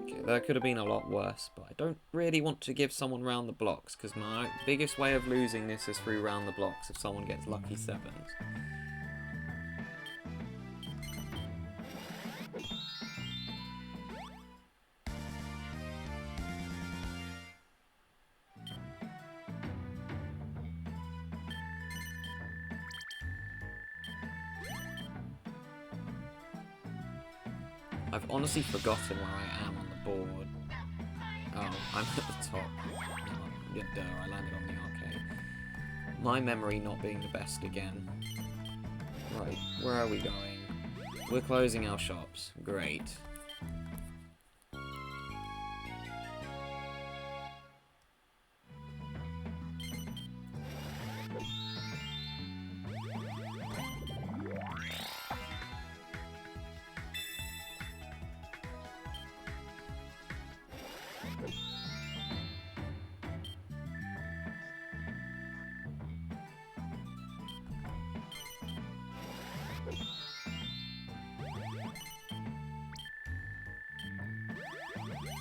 Okay, that could have been a lot worse, but I don't really want to give someone round the blocks, because my biggest way of losing this is through round the blocks if someone gets lucky sevens. I've honestly forgotten where I am on the board. Oh, I'm at the top. Yeah, duh, I landed on the arcade. My memory not being the best again. Right, where are we going? We're closing our shops. Great.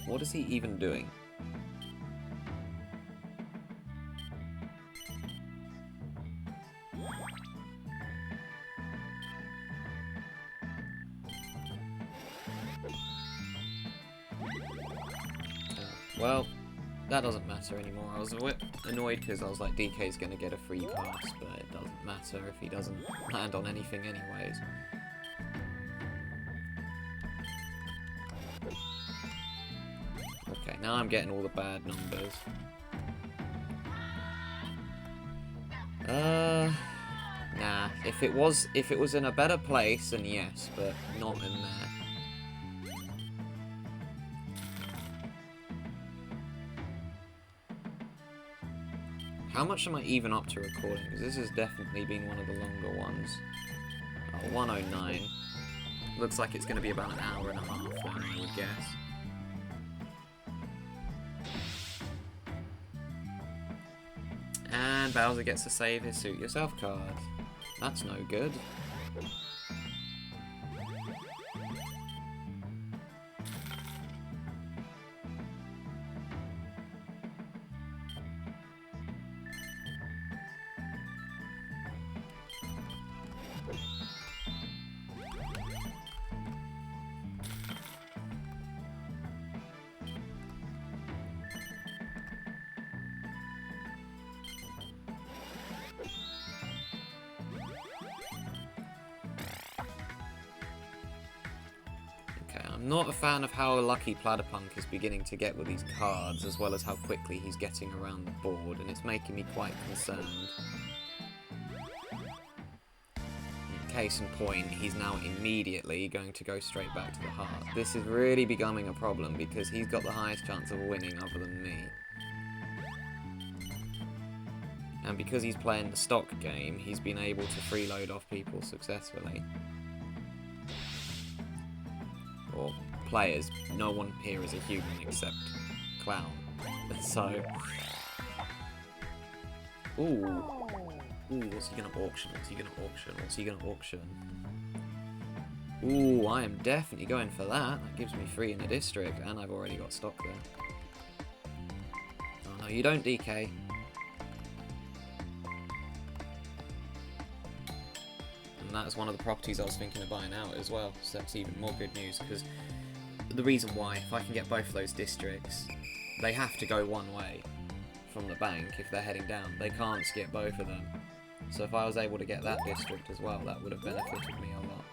What is he even doing? Well, that doesn't matter anymore. I was a bit annoyed because I was like, DK's gonna get a free pass, but it doesn't matter if he doesn't land on anything anyways. Okay, now I'm getting all the bad numbers. Nah. If it was in a better place, then yes, but not in there. How much am I even up to recording? Because this has definitely been one of the longer ones. Oh, 109. Looks like it's going to be about an hour and a half then, I would guess. And Bowser gets to save his Suit Yourself card. That's no good. Not a fan of how lucky Platypunk is beginning to get with these cards, as well as how quickly he's getting around the board, and it's making me quite concerned. Case in point, he's now immediately going to go straight back to the heart. This is really becoming a problem because he's got the highest chance of winning other than me. And because he's playing the stock game, he's been able to freeload off people successfully. Or players. No one here is a human except Clown. So... Ooh. Ooh, what's he gonna auction? What's he gonna auction? What's he gonna auction? Ooh, I am definitely going for that. That gives me 3 in the district, and I've already got stock there. Oh no, you don't, DK. And that's one of the properties I was thinking of buying out as well, so that's even more good news, because the reason why, if I can get both of those districts, they have to go one way from the bank if they're heading down. They can't skip both of them. So if I was able to get that district as well, that would have benefited me a lot.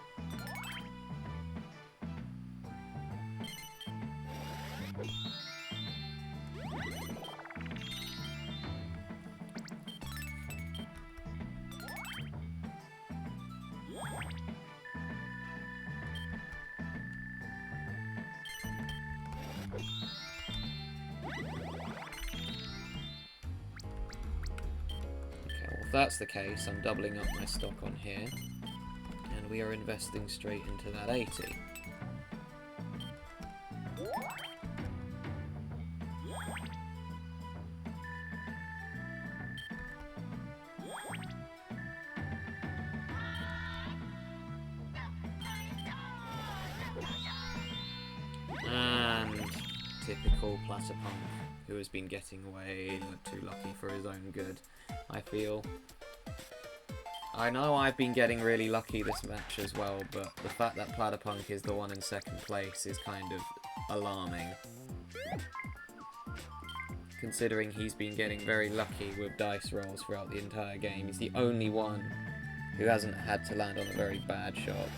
If that's the case, I'm doubling up my stock on here, and we are investing straight into that 80. And typical Platypunk, who has been getting way too lucky for his own good, I feel. I know I've been getting really lucky this match as well, but the fact that Platypunk is the one in second place is kind of alarming. Considering he's been getting very lucky with dice rolls throughout the entire game. He's the only one who hasn't had to land on a very bad shot.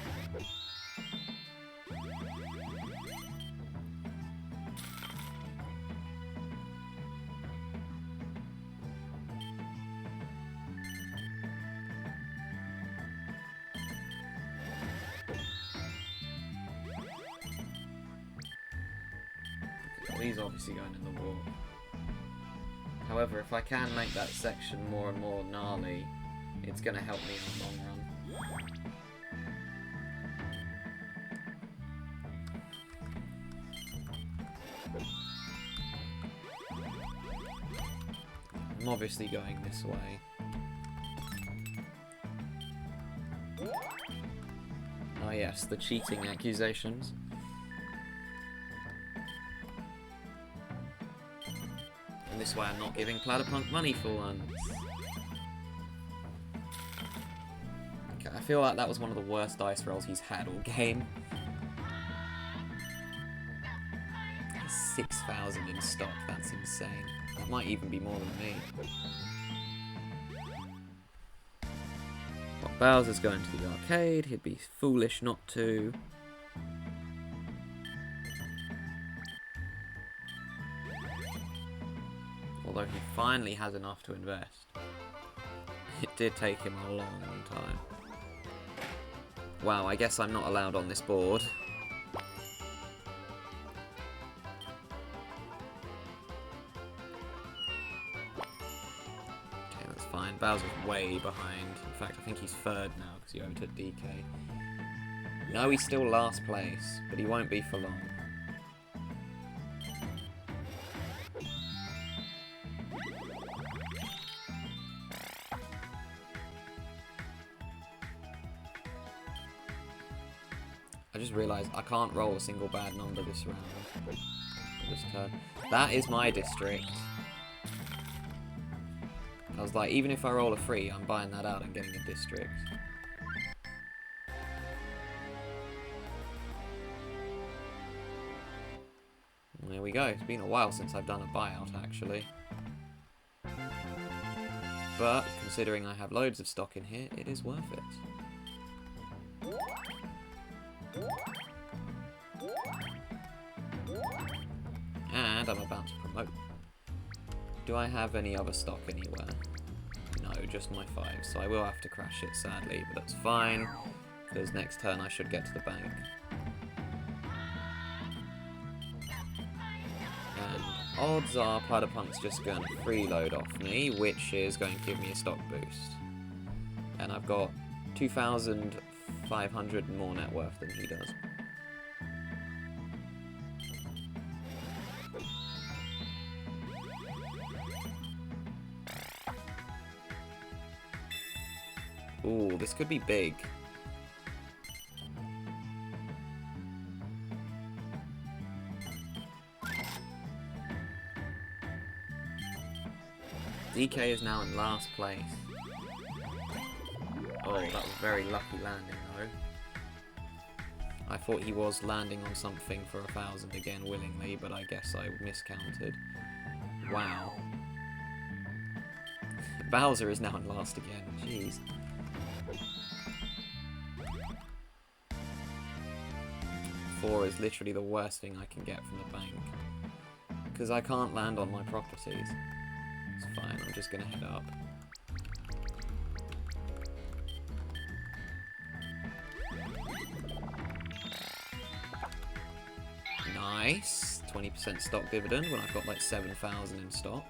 He's obviously going in the wall. However, if I can make that section more and more gnarly, it's going to help me in the long run. I'm obviously going this way. Oh yes, the cheating accusations. And this way I'm not giving Platypunk money for once. Okay, I feel like that was one of the worst dice rolls he's had all game. 6,000 in stock, that's insane. That might even be more than me. Well, Bowser's going to the arcade, he'd be foolish not to. Although he finally has enough to invest. It did take him a long time. Wow, I guess I'm not allowed on this board. Okay, that's fine. Bowser's way behind. In fact, I think he's third now because he overtook DK. No, he's still last place, but he won't be for long. I just realised I can't roll a single bad number this round. This turn. That is my district. I was like, even if I roll a 3, I'm buying that out and getting a district. And there we go. It's been a while since I've done a buyout, actually. But, considering I have loads of stock in here, it is worth it. And I'm about to promote. Do I have any other stock anywhere? No, just my 5. So I will have to crash it, sadly, but that's fine. Because next turn I should get to the bank. And odds are Platypunk's just going to freeload off me, which is going to give me a stock boost. And I've got 2,500 more net worth than he does. Ooh, this could be big. DK is now in last place. Oh, that was a very lucky landing, though. I thought he was landing on something for 1,000 again willingly, but I guess I miscounted. Wow. Bowser is now in last again. Jeez. Four is literally the worst thing I can get from the bank. Because I can't land on my properties. It's fine, I'm just gonna head up. Nice! 20% stock dividend when I've got like 7,000 in stock.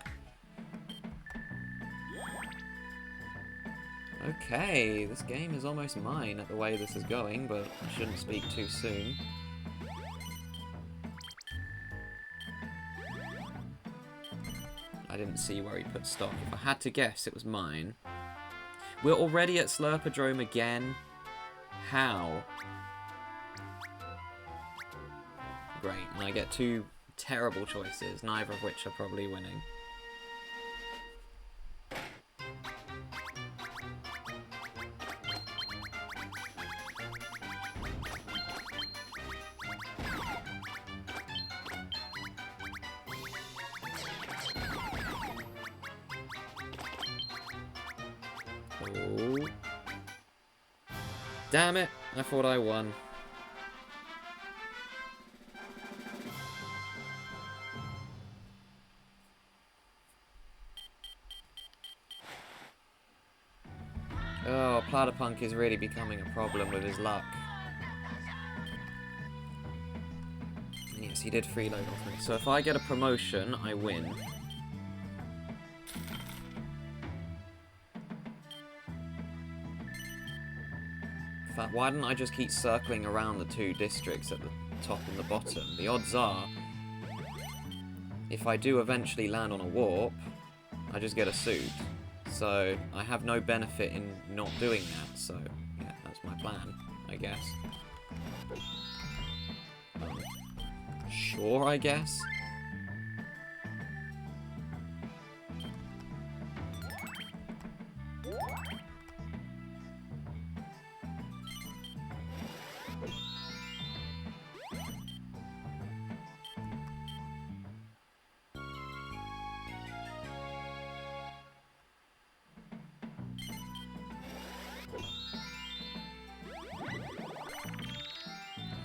Okay, this game is almost mine at the way this is going, but I shouldn't speak too soon. I didn't see where he put stock. If I had to guess, it was mine. We're already at Slurpodrome again? How? Great, and I get 2 terrible choices, neither of which are probably winning. Oh. Damn it! I thought I won. Oh, Platypunk is really becoming a problem with his luck. And yes, he did freeload off me. So if I get a promotion, I win. In fact, why didn't I just keep circling around the 2 districts at the top and the bottom? The odds are, if I do eventually land on a warp, I just get a suit. So I have no benefit in not doing that, so yeah, that's my plan, I guess. Sure, I guess.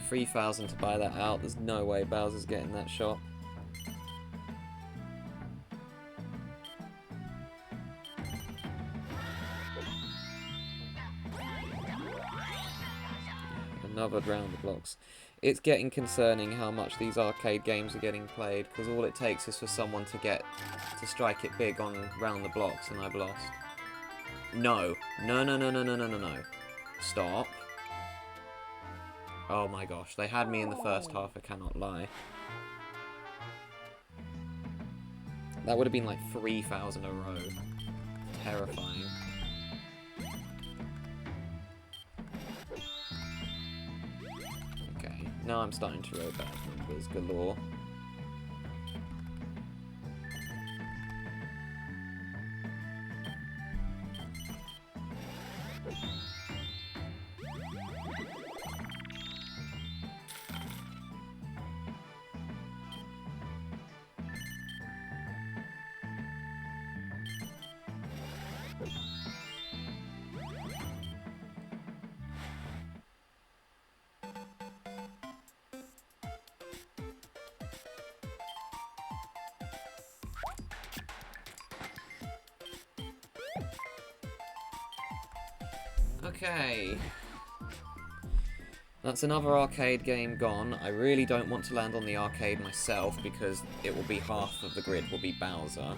3,000 to buy that out. There's no way Bowser's getting that shot. Another round of blocks. It's getting concerning how much these arcade games are getting played, because all it takes is for someone to strike it big on round the blocks, and I've lost. No. No, no, no, no, no, no, no, no. Stop. Oh my gosh, they had me in the first half, I cannot lie. That would have been like 3,000 a row. Terrifying. Okay, now I'm starting to roll bad numbers galore. Okay. That's another arcade game gone. I really don't want to land on the arcade myself because it will be half of the grid will be Bowser.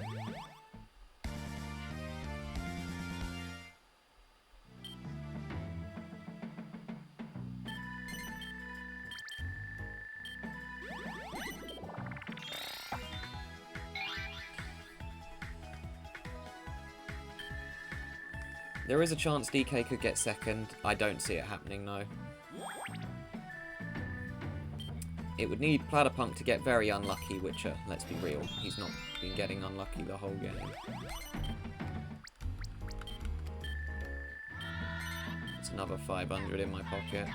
There is a chance DK could get second. I don't see it happening, though. It would need Platypunk to get very unlucky, which, let's be real, he's not been getting unlucky the whole game. It's another 500 in my pocket.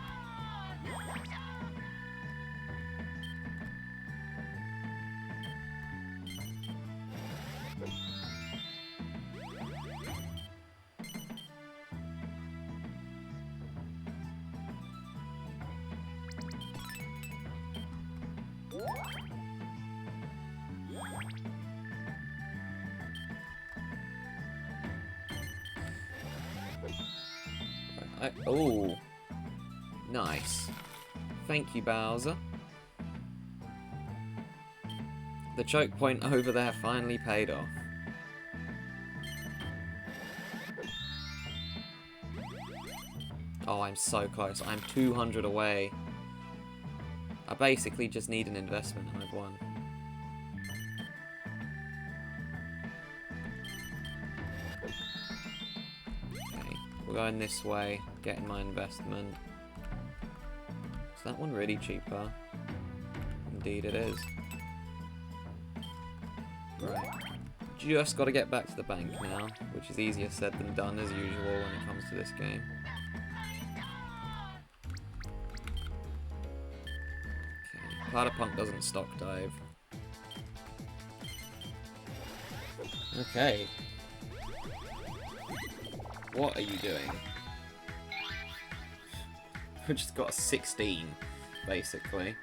Oh, nice. Thank you, Bowser. The choke point over there finally paid off. Oh, I'm so close. I'm 200 away. I basically just need an investment and I've won. We're going this way, getting my investment. Is that one really cheaper? Indeed it is. Right. Just got to get back to the bank now, which is easier said than done as usual when it comes to this game. Okay. Platypunk doesn't stock dive. Okay. What are you doing? We've just got a 16, basically.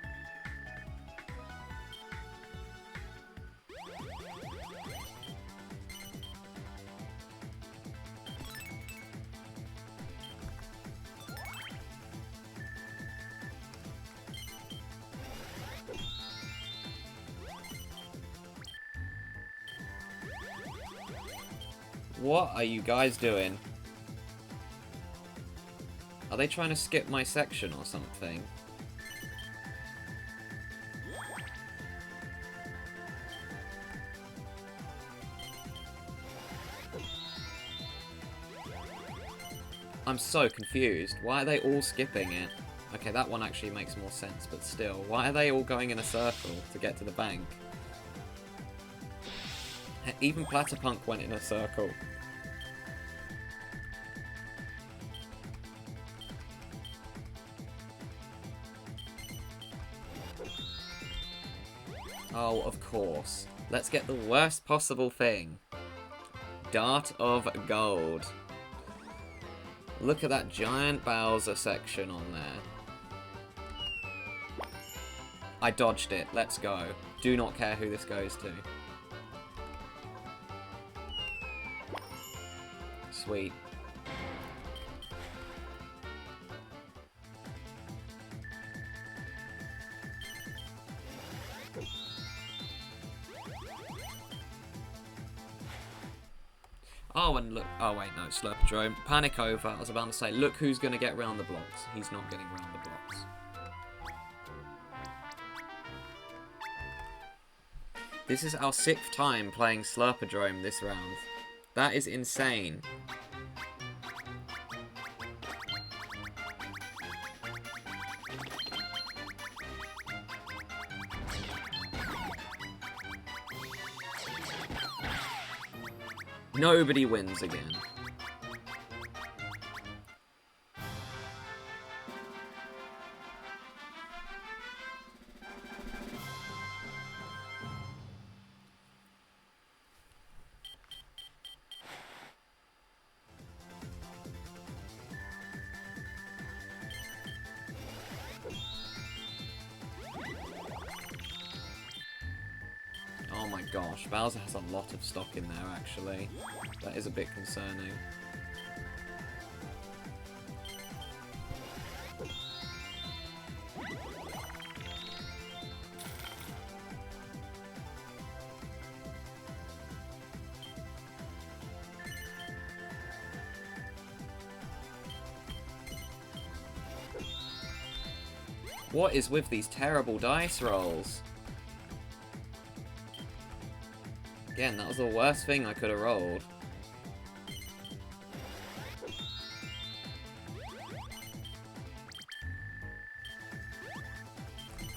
What are you guys doing? Are they trying to skip my section or something? I'm so confused. Why are they all skipping it? Okay, that one actually makes more sense, but still. Why are they all going in a circle to get to the bank? Even Platypunk went in a circle. Oh, of course. Let's get the worst possible thing. Dart of Gold. Look at that giant Bowser section on there. I dodged it. Let's go. Do not care who this goes to. Sweet. Oh, and look. Oh, wait, no, Slurpodrome. Panic over. I was about to say, look who's going to get round the blocks. He's not getting round the blocks. This is our 6th time playing Slurpodrome this round. That is insane. Nobody wins again. Oh my gosh, Bowser has a lot of stock in there actually. That is a bit concerning. What is with these terrible dice rolls? Again, that was the worst thing I could have rolled.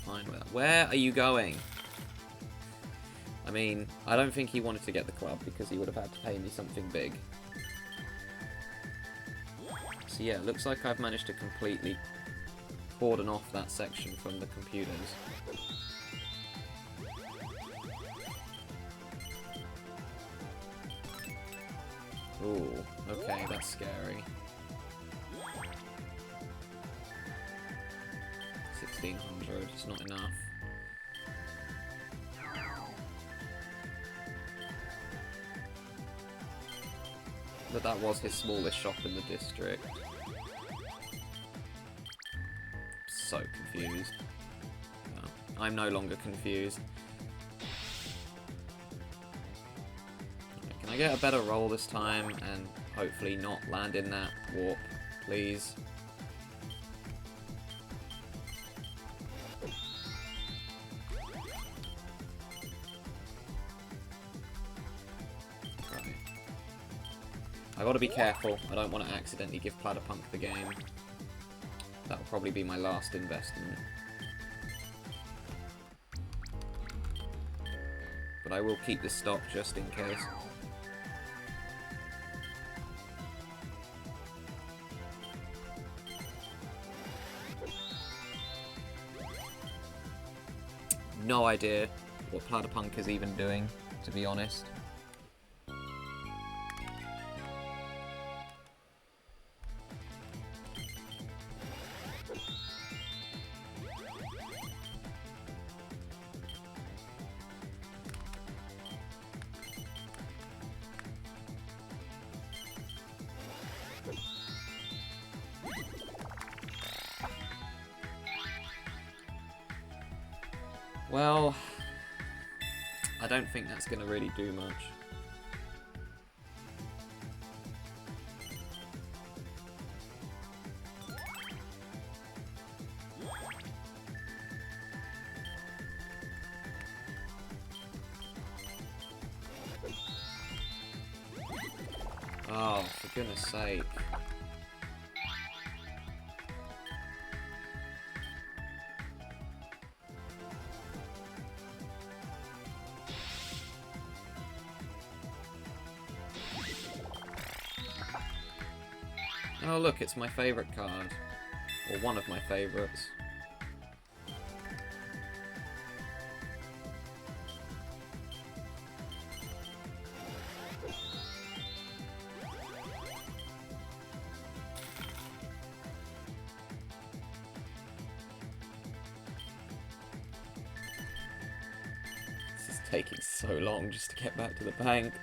Fine, where are you going? I mean, I don't think he wanted to get the club because he would have had to pay me something big. So yeah, it looks like I've managed to completely cordon off that section from the computers. Ooh, okay, that's scary. 1600, it's not enough. But that was his smallest shop in the district. So confused. Oh, I'm no longer confused. Can I get a better roll this time and hopefully not land in that warp, please? Right. I gotta be careful. I don't want to accidentally give Platypunk the game. That'll probably be my last investment. But I will keep this stock just in case. No idea what Platypunk is even doing, to be honest. Well, I don't think that's going to really do much. Oh, for goodness sake. Oh look, it's my favourite card. Or one of my favourites. This is taking so long just to get back to the bank.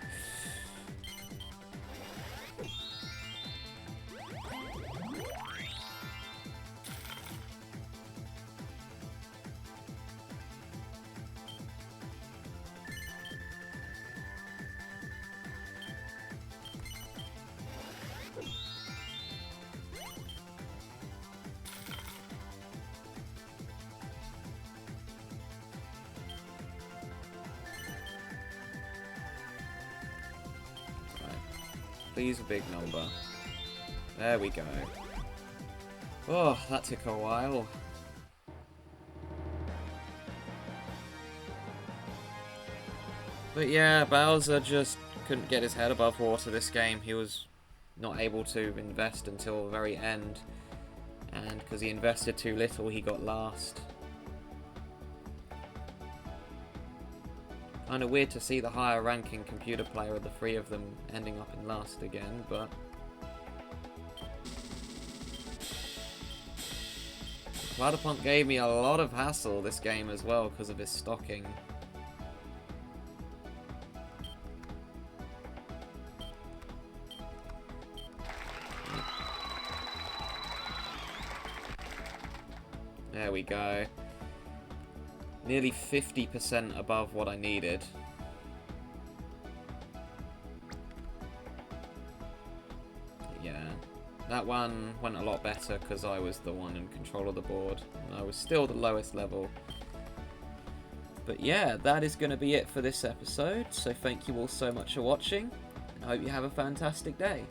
Please a big number. There we go. Oh, that took a while. But yeah, Bowser just couldn't get his head above water this game. He was not able to invest until the very end. And because he invested too little, he got last. Kind of weird to see the higher ranking computer player of the three of them ending up in last again, but Platypunk gave me a lot of hassle this game as well because of his stocking. There we go. Nearly 50% above what I needed. Yeah. That one went a lot better because I was the one in control of the board. I was still the lowest level. But yeah, that is going to be it for this episode. So thank you all so much for watching, and I hope you have a fantastic day.